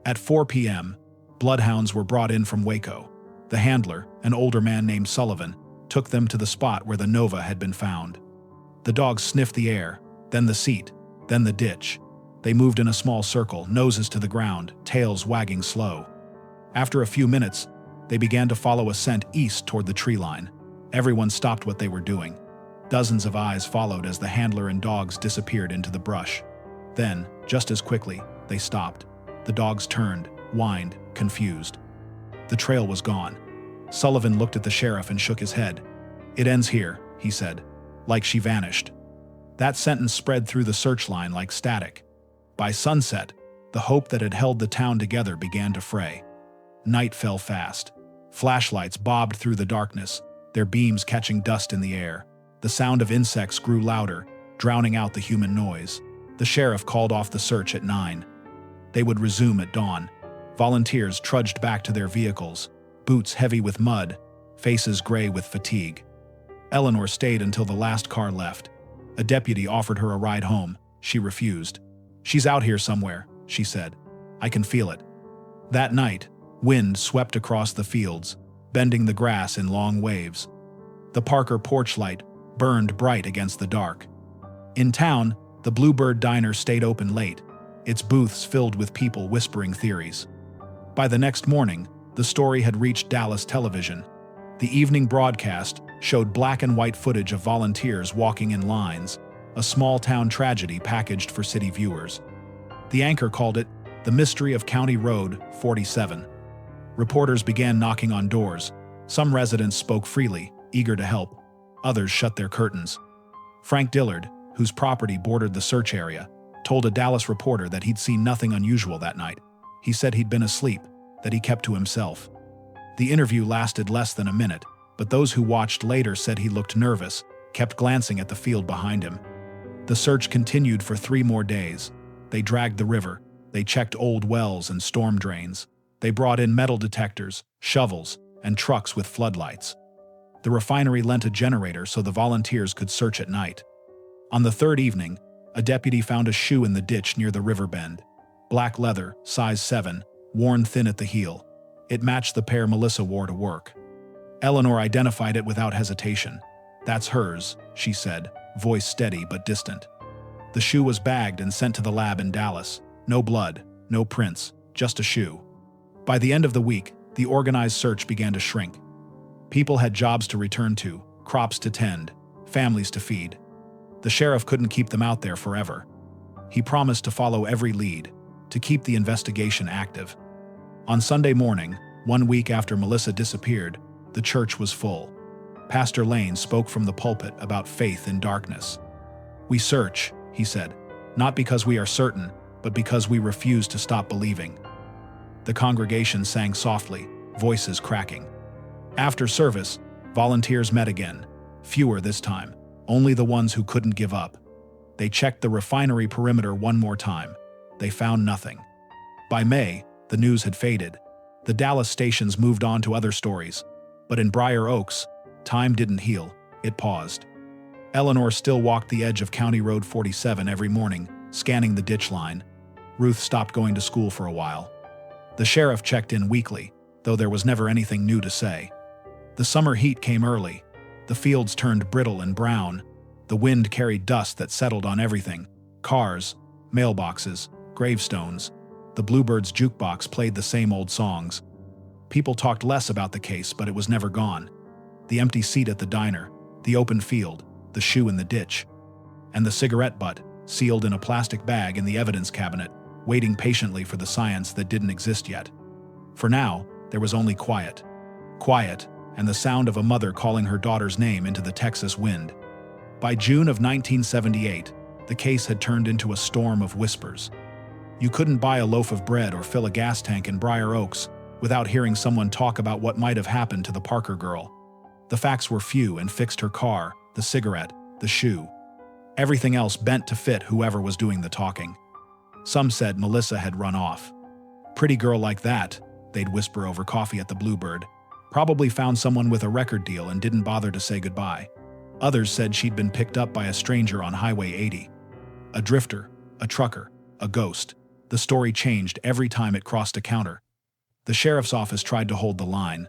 At 4 p.m., bloodhounds were brought in from Waco. The handler, an older man named Sullivan, took them to the spot where the Nova had been found. The dogs sniffed the air, then the seat, then the ditch. They moved in a small circle, noses to the ground, tails wagging slow. After a few minutes, they began to follow a scent east toward the tree line. Everyone stopped what they were doing. Dozens of eyes followed as the handler and dogs disappeared into the brush. Then, just as quickly, they stopped. The dogs turned, whined, confused. The trail was gone. Sullivan looked at the sheriff and shook his head. "It ends here," he said, like she vanished. That sentence spread through the search line like static. By sunset, the hope that had held the town together began to fray. Night fell fast. Flashlights bobbed through the darkness, their beams catching dust in the air. The sound of insects grew louder, drowning out the human noise. The sheriff called off the search at 9. They would resume at dawn. Volunteers trudged back to their vehicles, boots heavy with mud, faces gray with fatigue. Eleanor stayed until the last car left. A deputy offered her a ride home. She refused. "She's out here somewhere," she said. "I can feel it." That night, wind swept across the fields. bending the grass in long waves. The Parker porch light burned bright against the dark. In town, the Bluebird Diner stayed open late, its booths filled with people whispering theories. By the next morning, the story had reached Dallas television. The evening broadcast showed black and white footage of volunteers walking in lines, a small-town tragedy packaged for city viewers. The anchor called it the mystery of County Road 47. Reporters began knocking on doors. Some residents spoke freely, eager to help. Others shut their curtains. Frank Dillard, whose property bordered the search area, told a Dallas reporter that he'd seen nothing unusual that night. He said he'd been asleep, that he kept to himself. The interview lasted less than a minute, but those who watched later said he looked nervous, kept glancing at the field behind him. The search continued for 3 more days. They dragged the river. They checked old wells and storm drains. They brought in metal detectors, shovels, and trucks with floodlights. The refinery lent a generator so the volunteers could search at night. On the 3rd evening, a deputy found a shoe in the ditch near the river bend. Black leather, size 7, worn thin at the heel. It matched the pair Melissa wore to work. Eleanor identified it without hesitation. "That's hers," she said, voice steady but distant. The shoe was bagged and sent to the lab in Dallas. No blood, no prints, just a shoe. By the end of the week, the organized search began to shrink. People had jobs to return to, crops to tend, families to feed. The sheriff couldn't keep them out there forever. He promised to follow every lead, to keep the investigation active. On Sunday morning, 1 week after Melissa disappeared, the church was full. Pastor Lane spoke from the pulpit about faith in darkness. "We search," he said, "not because we are certain, but because we refuse to stop believing." The congregation sang softly, voices cracking. After service, volunteers met again, fewer this time, only the ones who couldn't give up. They checked the refinery perimeter one more time. They found nothing. By May, the news had faded. The Dallas stations moved on to other stories. But in Briar Oaks, time didn't heal, it paused. Eleanor still walked the edge of County Road 47 every morning, scanning the ditch line. Ruth stopped going to school for a while. The sheriff checked in weekly, though there was never anything new to say. The summer heat came early. The fields turned brittle and brown. The wind carried dust that settled on everything: cars, mailboxes, gravestones. The Bluebirds' jukebox played the same old songs. People talked less about the case, but it was never gone. The empty seat at the diner, the open field, the shoe in the ditch, and the cigarette butt, sealed in a plastic bag in the evidence cabinet, waiting patiently for the science that didn't exist yet. For now, there was only quiet. Quiet, and the sound of a mother calling her daughter's name into the Texas wind. By June of 1978, the case had turned into a storm of whispers. You couldn't buy a loaf of bread or fill a gas tank in Briar Oaks without hearing someone talk about what might have happened to the Parker girl. The facts were few and fixed her car, the cigarette, the shoe. Everything else bent to fit whoever was doing the talking. Some said Melissa had run off. "Pretty girl like that," they'd whisper over coffee at the Bluebird. "Probably found someone with a record deal and didn't bother to say goodbye." Others said she'd been picked up by a stranger on Highway 80. A drifter, a trucker, a ghost. The story changed every time it crossed a counter. The sheriff's office tried to hold the line.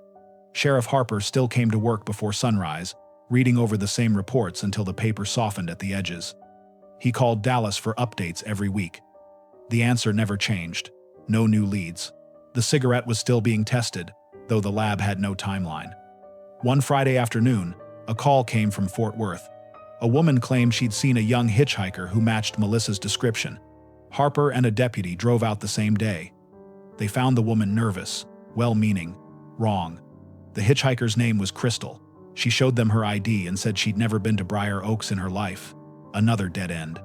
Sheriff Harper still came to work before sunrise, reading over the same reports until the paper softened at the edges. He called Dallas for updates every week. The answer never changed. No new leads. The cigarette was still being tested, though the lab had no timeline. One Friday afternoon, a call came from Fort Worth. A woman claimed she'd seen a young hitchhiker who matched Melissa's description. Harper and a deputy drove out the same day. They found the woman nervous, well-meaning, wrong. The hitchhiker's name was Crystal. She showed them her ID and said she'd never been to Briar Oaks in her life. Another dead end.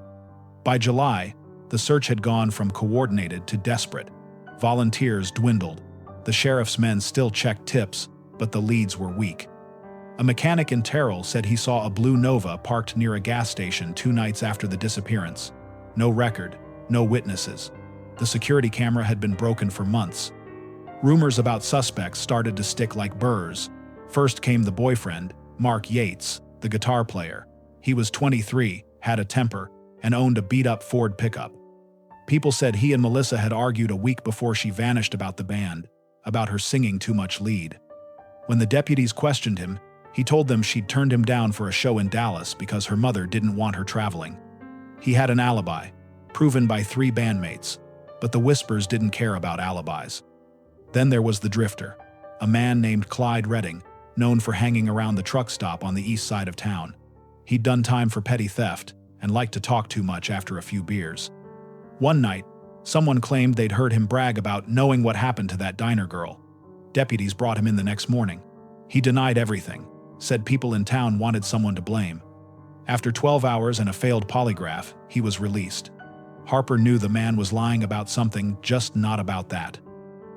By July, the search had gone from coordinated to desperate. Volunteers dwindled. The sheriff's men still checked tips, but the leads were weak. A mechanic in Terrell said he saw a blue Nova parked near a gas station 2 nights after the disappearance. No record, no witnesses. The security camera had been broken for months. Rumors about suspects started to stick like burrs. First came the boyfriend, Mark Yates, the guitar player. He was 23, had a temper, and owned a beat-up Ford pickup. People said he and Melissa had argued a week before she vanished about the band, about her singing too much lead. When the deputies questioned him, he told them she'd turned him down for a show in Dallas because her mother didn't want her traveling. He had an alibi, proven by 3 bandmates, but the whispers didn't care about alibis. Then there was the drifter, a man named Clyde Redding, known for hanging around the truck stop on the east side of town. He'd done time for petty theft and liked to talk too much after a few beers. One night, someone claimed they'd heard him brag about knowing what happened to that diner girl. Deputies brought him in the next morning. He denied everything, said people in town wanted someone to blame. After 12 hours and a failed polygraph, he was released. Harper knew the man was lying about something, just not about that.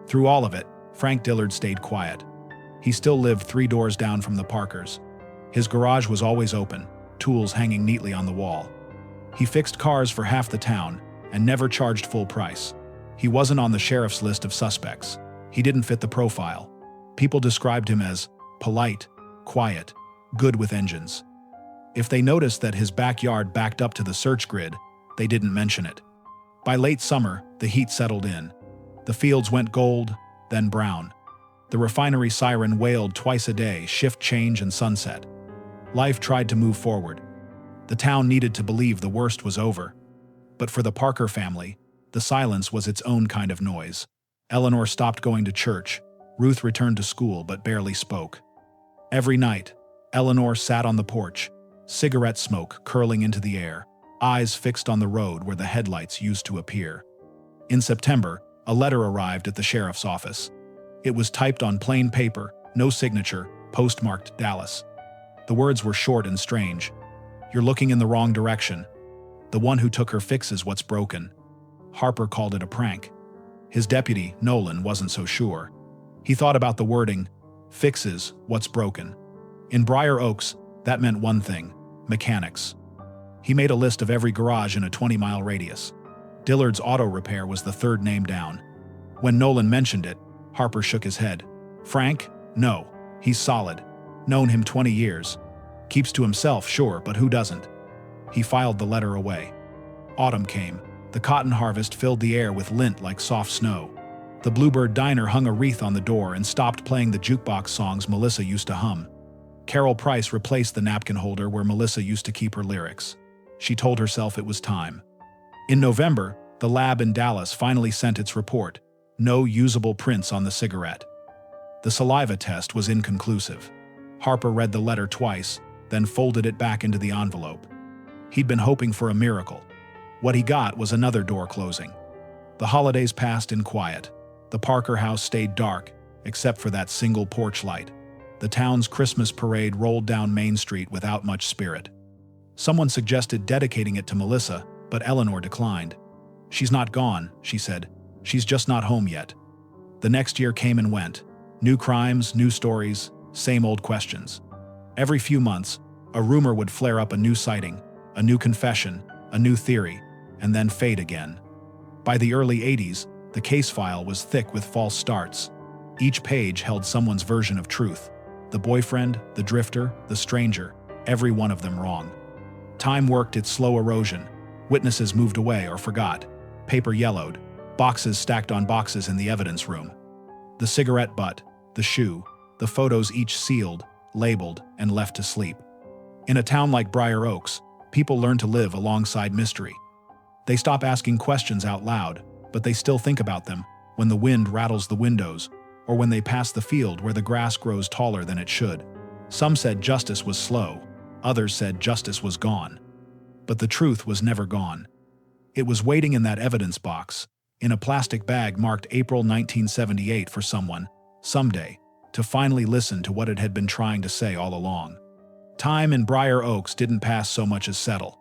Through all of it, Frank Dillard stayed quiet. He still lived 3 doors down from the Parkers. His garage was always open, tools hanging neatly on the wall. He fixed cars for half the town and never charged full price. He wasn't on the sheriff's list of suspects. He didn't fit the profile. People described him as polite, quiet, good with engines. If they noticed that his backyard backed up to the search grid, they didn't mention it. By late summer, the heat settled in. The fields went gold, then brown. The refinery siren wailed twice a day, shift change and sunset. Life tried to move forward. The town needed to believe the worst was over. But for the Parker family, the silence was its own kind of noise. Eleanor stopped going to church. Ruth returned to school but barely spoke. Every night, Eleanor sat on the porch, cigarette smoke curling into the air, eyes fixed on the road where the headlights used to appear. In September, a letter arrived at the sheriff's office. It was typed on plain paper, no signature, postmarked Dallas. The words were short and strange. "You're looking in the wrong direction. The one who took her fixes what's broken." Harper called it a prank. His deputy, Nolan, wasn't so sure. He thought about the wording, fixes what's broken. In Briar Oaks, that meant one thing, mechanics. He made a list of every garage in a 20-mile radius. Dillard's Auto Repair was the 3rd name down. When Nolan mentioned it, Harper shook his head. "Frank? No. He's solid. Known him 20 years. Keeps to himself, sure, but who doesn't?" He filed the letter away. Autumn came. The cotton harvest filled the air with lint like soft snow. The Bluebird Diner hung a wreath on the door and stopped playing the jukebox songs Melissa used to hum. Carol Price replaced the napkin holder where Melissa used to keep her lyrics. She told herself it was time. In November, the lab in Dallas finally sent its report. No usable prints on the cigarette. The saliva test was inconclusive. Harper read the letter twice, then folded it back into the envelope. He'd been hoping for a miracle. What he got was another door closing. The holidays passed in quiet. The Parker house stayed dark, except for that single porch light. The town's Christmas parade rolled down Main Street without much spirit. Someone suggested dedicating it to Melissa, but Eleanor declined. "She's not gone," she said. "She's just not home yet." The next year came and went. New crimes, new stories, same old questions. Every few months, a rumor would flare up, a new sighting, a new confession, a new theory, and then fade again. By the early 80s, the case file was thick with false starts. Each page held someone's version of truth. The boyfriend, the drifter, the stranger, every one of them wrong. Time worked its slow erosion. Witnesses moved away or forgot. Paper yellowed. Boxes stacked on boxes in the evidence room. The cigarette butt, the shoe, the photos each sealed, labeled, and left to sleep. In a town like Briar Oaks, people learn to live alongside mystery. They stop asking questions out loud, but they still think about them when the wind rattles the windows or when they pass the field where the grass grows taller than it should. Some said justice was slow, others said justice was gone. But the truth was never gone. It was waiting in that evidence box, in a plastic bag marked April 1978 for someone, someday, to finally listen to what it had been trying to say all along. Time in Briar Oaks didn't pass so much as settle.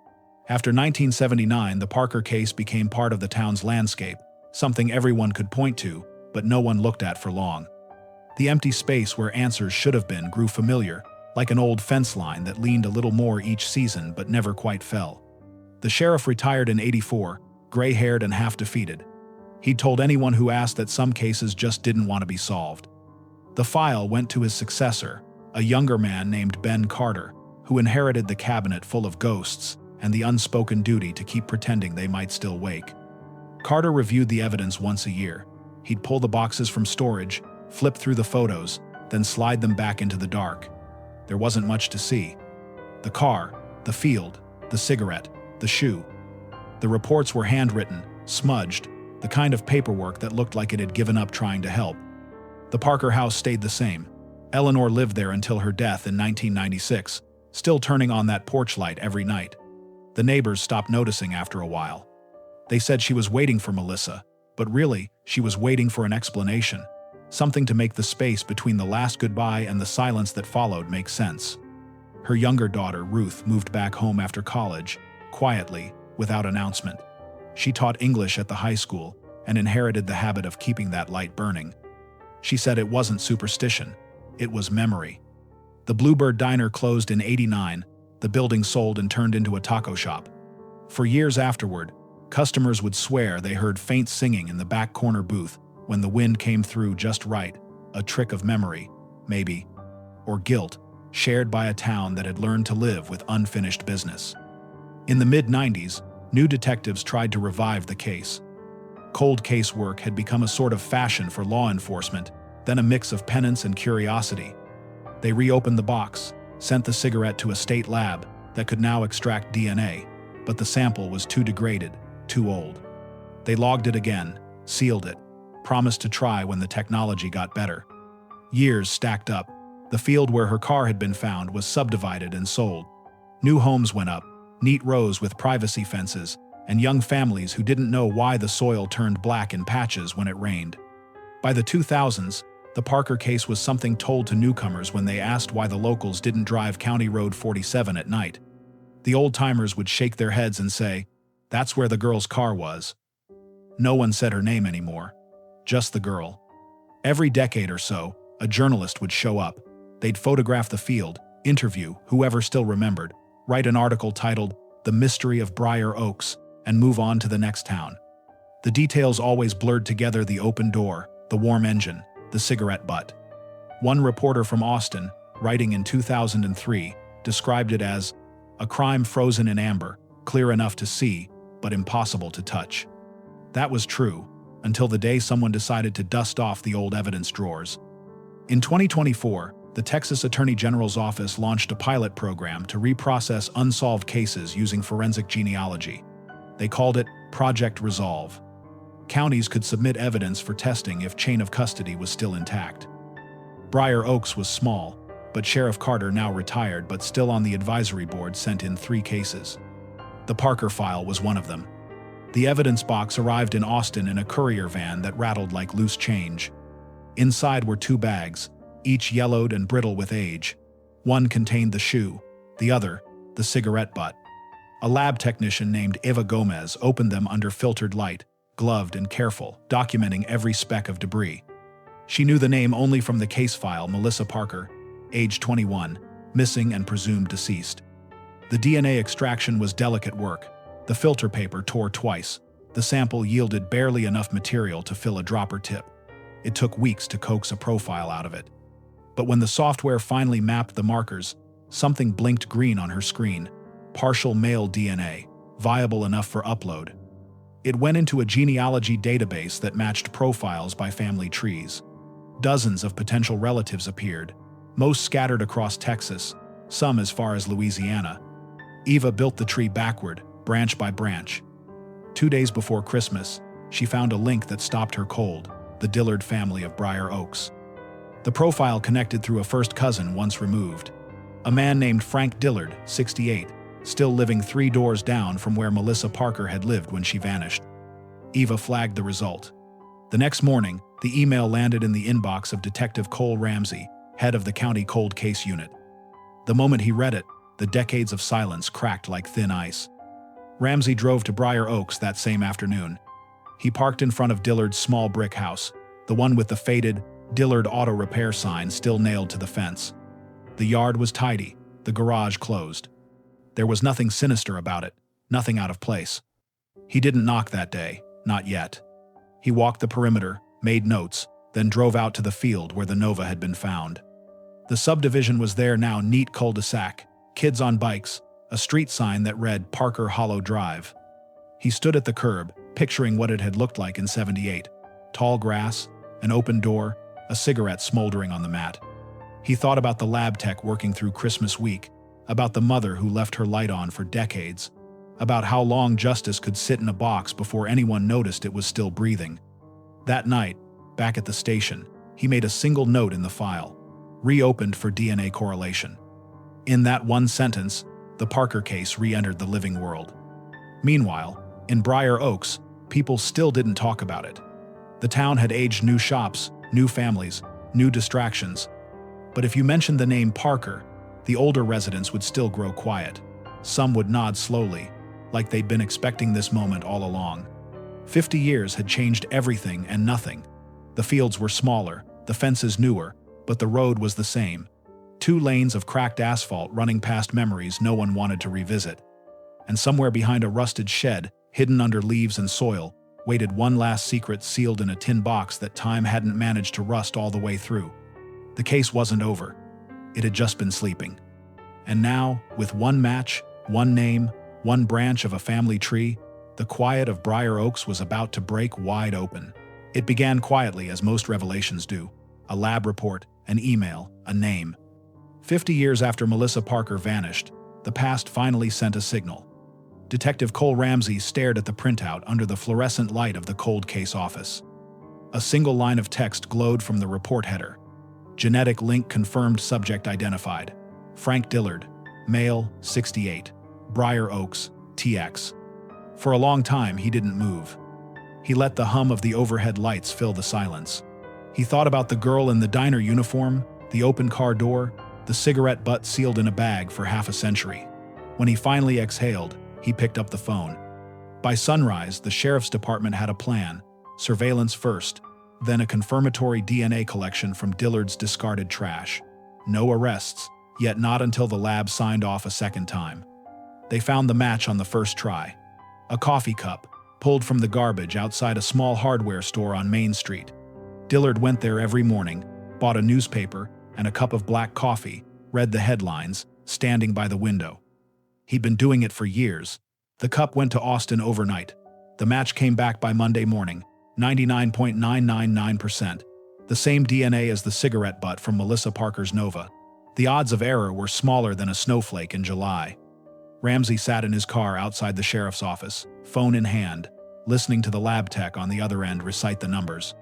After 1979, the Parker case became part of the town's landscape, something everyone could point to, but no one looked at for long. The empty space where answers should have been grew familiar, like an old fence line that leaned a little more each season but never quite fell. The sheriff retired in '84, gray-haired and half-defeated. He'd told anyone who asked that some cases just didn't want to be solved. The file went to his successor, a younger man named Ben Carter, who inherited the cabinet full of ghosts and the unspoken duty to keep pretending they might still wake. Carter reviewed the evidence once a year. He'd pull the boxes from storage, flip through the photos, then slide them back into the dark. There wasn't much to see. The car, the field, the cigarette, the shoe. The reports were handwritten, smudged, the kind of paperwork that looked like it had given up trying to help. The Parker house stayed the same. Eleanor lived there until her death in 1996, still turning on that porch light every night. The neighbors stopped noticing after a while. They said she was waiting for Melissa, but really, she was waiting for an explanation, something to make the space between the last goodbye and the silence that followed make sense. Her younger daughter, Ruth, moved back home after college, quietly, without announcement. She taught English at the high school and inherited the habit of keeping that light burning. She said it wasn't superstition, it was memory. The Bluebird Diner closed in '89, the building sold and turned into a taco shop. For years afterward, customers would swear they heard faint singing in the back corner booth when the wind came through just right, a trick of memory, maybe, or guilt, shared by a town that had learned to live with unfinished business. In the mid-90s, new detectives tried to revive the case. Cold case work had become a sort of fashion for law enforcement, then a mix of penance and curiosity. They reopened the box, sent the cigarette to a state lab that could now extract DNA, but the sample was too degraded, too old. They logged it again, sealed it, promised to try when the technology got better. Years stacked up. The field where her car had been found was subdivided and sold. New homes went up, neat rows with privacy fences, and young families who didn't know why the soil turned black in patches when it rained. By the 2000s, the Parker case was something told to newcomers when they asked why the locals didn't drive County Road 47 at night. The old-timers would shake their heads and say, "That's where the girl's car was." No one said her name anymore, just the girl. Every decade or so, a journalist would show up. They'd photograph the field, interview whoever still remembered, write an article titled "The Mystery of Briar Oaks," and move on to the next town. The details always blurred together: the open door, the warm engine, the cigarette butt. One reporter from Austin, writing in 2003, described it as a crime frozen in amber, clear enough to see, but impossible to touch. That was true, until the day someone decided to dust off the old evidence drawers. In 2024, the Texas Attorney General's office launched a pilot program to reprocess unsolved cases using forensic genealogy. They called it Project Resolve. Counties could submit evidence for testing if chain of custody was still intact. Briar Oaks was small, but Sheriff Carter, now retired but still on the advisory board, sent in 3 cases. The Parker file was one of them. The evidence box arrived in Austin in a courier van that rattled like loose change. Inside were 2 bags, each yellowed and brittle with age. One contained the shoe, the other, the cigarette butt. A lab technician named Eva Gomez opened them under filtered light, gloved and careful, documenting every speck of debris. She knew the name only from the case file: Melissa Parker, age 21, missing and presumed deceased. The DNA extraction was delicate work. The filter paper tore twice. The sample yielded barely enough material to fill a dropper tip. It took weeks to coax a profile out of it. But when the software finally mapped the markers, something blinked green on her screen: partial male DNA, viable enough for upload. It went into a genealogy database that matched profiles by family trees. Dozens of potential relatives appeared, most scattered across Texas, some as far as Louisiana. Eva built the tree backward, branch by branch. 2 days before Christmas, she found a link that stopped her cold: the Dillard family of Briar Oaks. The profile connected through a first cousin once removed. A man named Frank Dillard, 68, still living 3 doors down from where Melissa Parker had lived when she vanished. Eva flagged the result. The next morning, the email landed in the inbox of Detective Cole Ramsey, head of the county cold case unit. The moment he read it, the decades of silence cracked like thin ice. Ramsey drove to Briar Oaks that same afternoon. He parked in front of Dillard's small brick house, the one with the faded Dillard Auto Repair sign still nailed to the fence. The yard was tidy, the garage closed. There was nothing sinister about it, nothing out of place. He didn't knock that day, not yet. He walked the perimeter, made notes, then drove out to the field where the Nova had been found. The subdivision was there now: neat cul-de-sac, kids on bikes, a street sign that read Parker Hollow Drive. He stood at the curb, picturing what it had looked like in '78. Tall grass, an open door, a cigarette smoldering on the mat. He thought about the lab tech working through Christmas week, about the mother who left her light on for decades, about how long Justice could sit in a box before anyone noticed it was still breathing. That night, back at the station, he made a single note in the file, reopened for DNA correlation. In that one sentence, the Parker case re-entered the living world. Meanwhile, in Briar Oaks, people still didn't talk about it. The town had aged new shops, new families, new distractions. But if you mentioned the name Parker, the older residents would still grow quiet. Some would nod slowly, like they'd been expecting this moment all along. 50 years had changed everything and nothing. The fields were smaller, the fences newer, but the road was the same. 2 lanes of cracked asphalt running past memories no one wanted to revisit. And somewhere behind a rusted shed, hidden under leaves and soil, waited one last secret sealed in a tin box that time hadn't managed to rust all the way through. The case wasn't over. It had just been sleeping. And now, with one match, one name, one branch of a family tree, the quiet of Briar Oaks was about to break wide open. It began quietly, as most revelations do. A lab report, an email, a name. 50 years after Melissa Parker vanished, the past finally sent a signal. Detective Cole Ramsey stared at the printout under the fluorescent light of the cold case office. A single line of text glowed from the report header. Genetic link confirmed, subject identified. Frank Dillard, male, 68. Briar Oaks, TX. For a long time, he didn't move. He let the hum of the overhead lights fill the silence. He thought about the girl in the diner uniform, the open car door, the cigarette butt sealed in a bag for half a century. When he finally exhaled, he picked up the phone. By sunrise, the sheriff's department had a plan: surveillance first, then a confirmatory DNA collection from Dillard's discarded trash. No arrests, yet not until the lab signed off a second time. They found the match on the first try. A coffee cup, pulled from the garbage outside a small hardware store on Main Street. Dillard went there every morning, bought a newspaper and a cup of black coffee, read the headlines, standing by the window. He'd been doing it for years. The cup went to Austin overnight. The match came back by Monday morning, 99.999%. The same DNA as the cigarette butt from Melissa Parker's Nova. The odds of error were smaller than a snowflake in July. Ramsey sat in his car outside the sheriff's office, phone in hand, listening to the lab tech on the other end recite the numbers.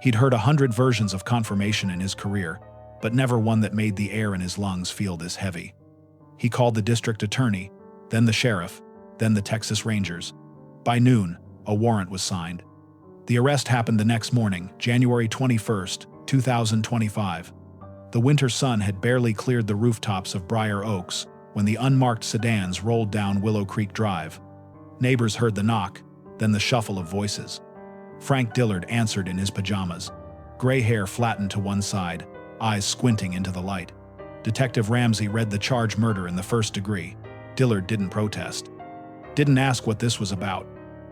He'd heard 100 versions of confirmation in his career, but never one that made the air in his lungs feel this heavy. He called the district attorney, then the sheriff, then the Texas Rangers. By noon, a warrant was signed. The arrest happened the next morning, January 21st, 2025. The winter sun had barely cleared the rooftops of Briar Oaks when the unmarked sedans rolled down Willow Creek Drive. Neighbors heard the knock, then the shuffle of voices. Frank Dillard answered in his pajamas, gray hair flattened to one side, eyes squinting into the light. Detective Ramsey read the charge: murder in the first degree. Dillard didn't protest. Didn't ask what this was about.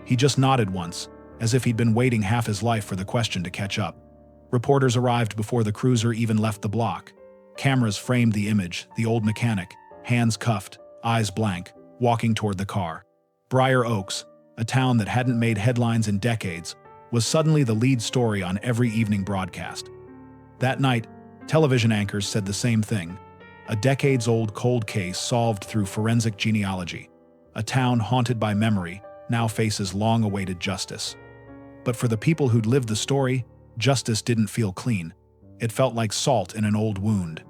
He just nodded once, as if he'd been waiting half his life for the question to catch up. Reporters arrived before the cruiser even left the block. Cameras framed the image, the old mechanic, hands cuffed, eyes blank, walking toward the car. Briar Oaks, a town that hadn't made headlines in decades, was suddenly the lead story on every evening broadcast. That night, television anchors said the same thing. A decades-old cold case solved through forensic genealogy. A town haunted by memory now faces long-awaited justice. But for the people who'd lived the story, justice didn't feel clean. It felt like salt in an old wound.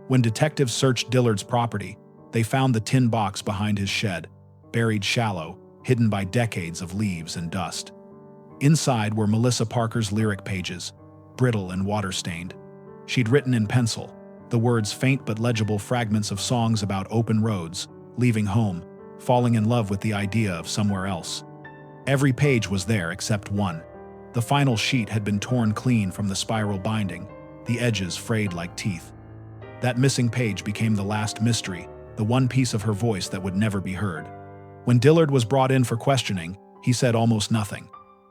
When detectives searched Dillard's property, they found the tin box behind his shed, buried shallow, hidden by decades of leaves and dust. Inside were Melissa Parker's lyric pages, brittle and water-stained. She'd written in pencil, the words faint but legible fragments of songs about open roads, leaving home, falling in love with the idea of somewhere else. Every page was there except one. The final sheet had been torn clean from the spiral binding, the edges frayed like teeth. That missing page became the last mystery, the one piece of her voice that would never be heard. When Dillard was brought in for questioning, he said almost nothing.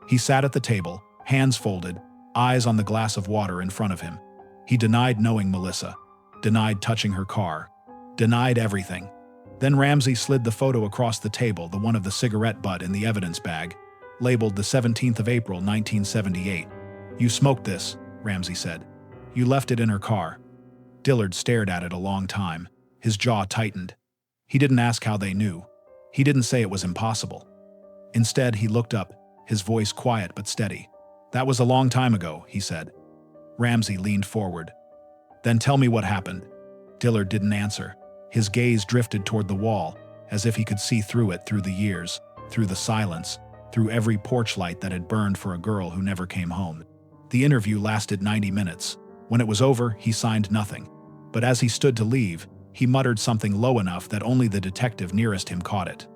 He sat at the table, hands folded, eyes on the glass of water in front of him. He denied knowing Melissa, denied touching her car, denied everything. Then Ramsey slid the photo across the table, the one of the cigarette butt in the evidence bag, labeled the 17th of April, 1978. "You smoked this," Ramsey said. "You left it in her car." Dillard stared at it a long time. His jaw tightened. He didn't ask how they knew. He didn't say it was impossible. Instead, he looked up, his voice quiet but steady. "That was a long time ago," he said. Ramsey leaned forward. "Then tell me what happened." Dillard didn't answer. His gaze drifted toward the wall, as if he could see through it, through the years, through the silence, through every porch light that had burned for a girl who never came home. The interview lasted 90 minutes. When it was over, he signed nothing. But as he stood to leave, he muttered something low enough that only the detective nearest him caught it.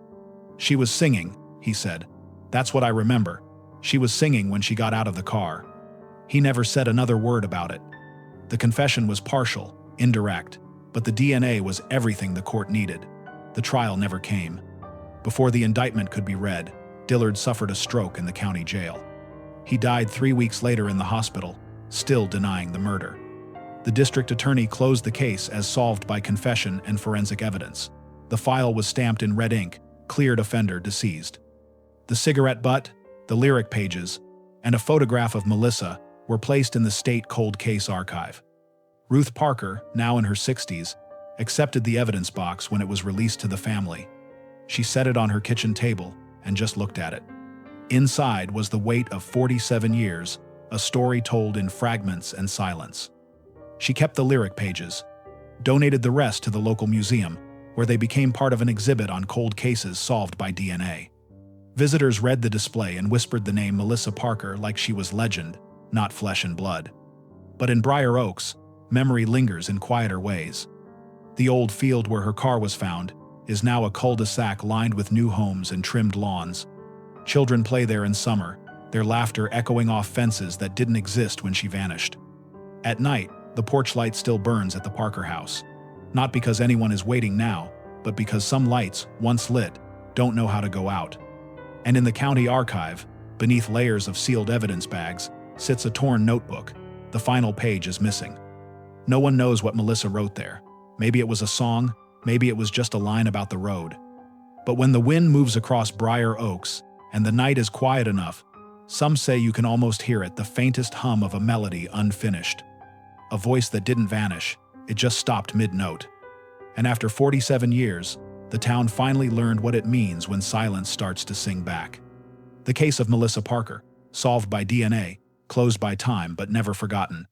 "She was singing," he said. "That's what I remember. She was singing when she got out of the car." He never said another word about it. The confession was partial, indirect, but the DNA was everything the court needed. The trial never came. Before the indictment could be read, Dillard suffered a stroke in the county jail. He died 3 weeks later in the hospital, still denying the murder. The district attorney closed the case as solved by confession and forensic evidence. The file was stamped in red ink, cleared offender deceased. The cigarette butt, the lyric pages, and a photograph of Melissa were placed in the state cold case archive. Ruth Parker, now in her 60s, accepted the evidence box when it was released to the family. She set it on her kitchen table and just looked at it. Inside was the weight of 47 years, a story told in fragments and silence. She kept the lyric pages, donated the rest to the local museum, where they became part of an exhibit on cold cases solved by DNA. Visitors read the display and whispered the name Melissa Parker like she was legend, not flesh and blood. But in Briar Oaks, memory lingers in quieter ways. The old field where her car was found is now a cul-de-sac lined with new homes and trimmed lawns. Children play there in summer, their laughter echoing off fences that didn't exist when she vanished. At night, the porch light still burns at the Parker house. Not because anyone is waiting now, but because some lights, once lit, don't know how to go out. And in the county archive, beneath layers of sealed evidence bags, sits a torn notebook. The final page is missing. No one knows what Melissa wrote there. Maybe it was a song, maybe it was just a line about the road. But when the wind moves across Briar Oaks, and the night is quiet enough, some say you can almost hear it, the faintest hum of a melody unfinished. A voice that didn't vanish, it just stopped mid-note. And after 47 years, the town finally learned what it means when silence starts to sing back. The case of Melissa Parker, solved by DNA, closed by time but never forgotten,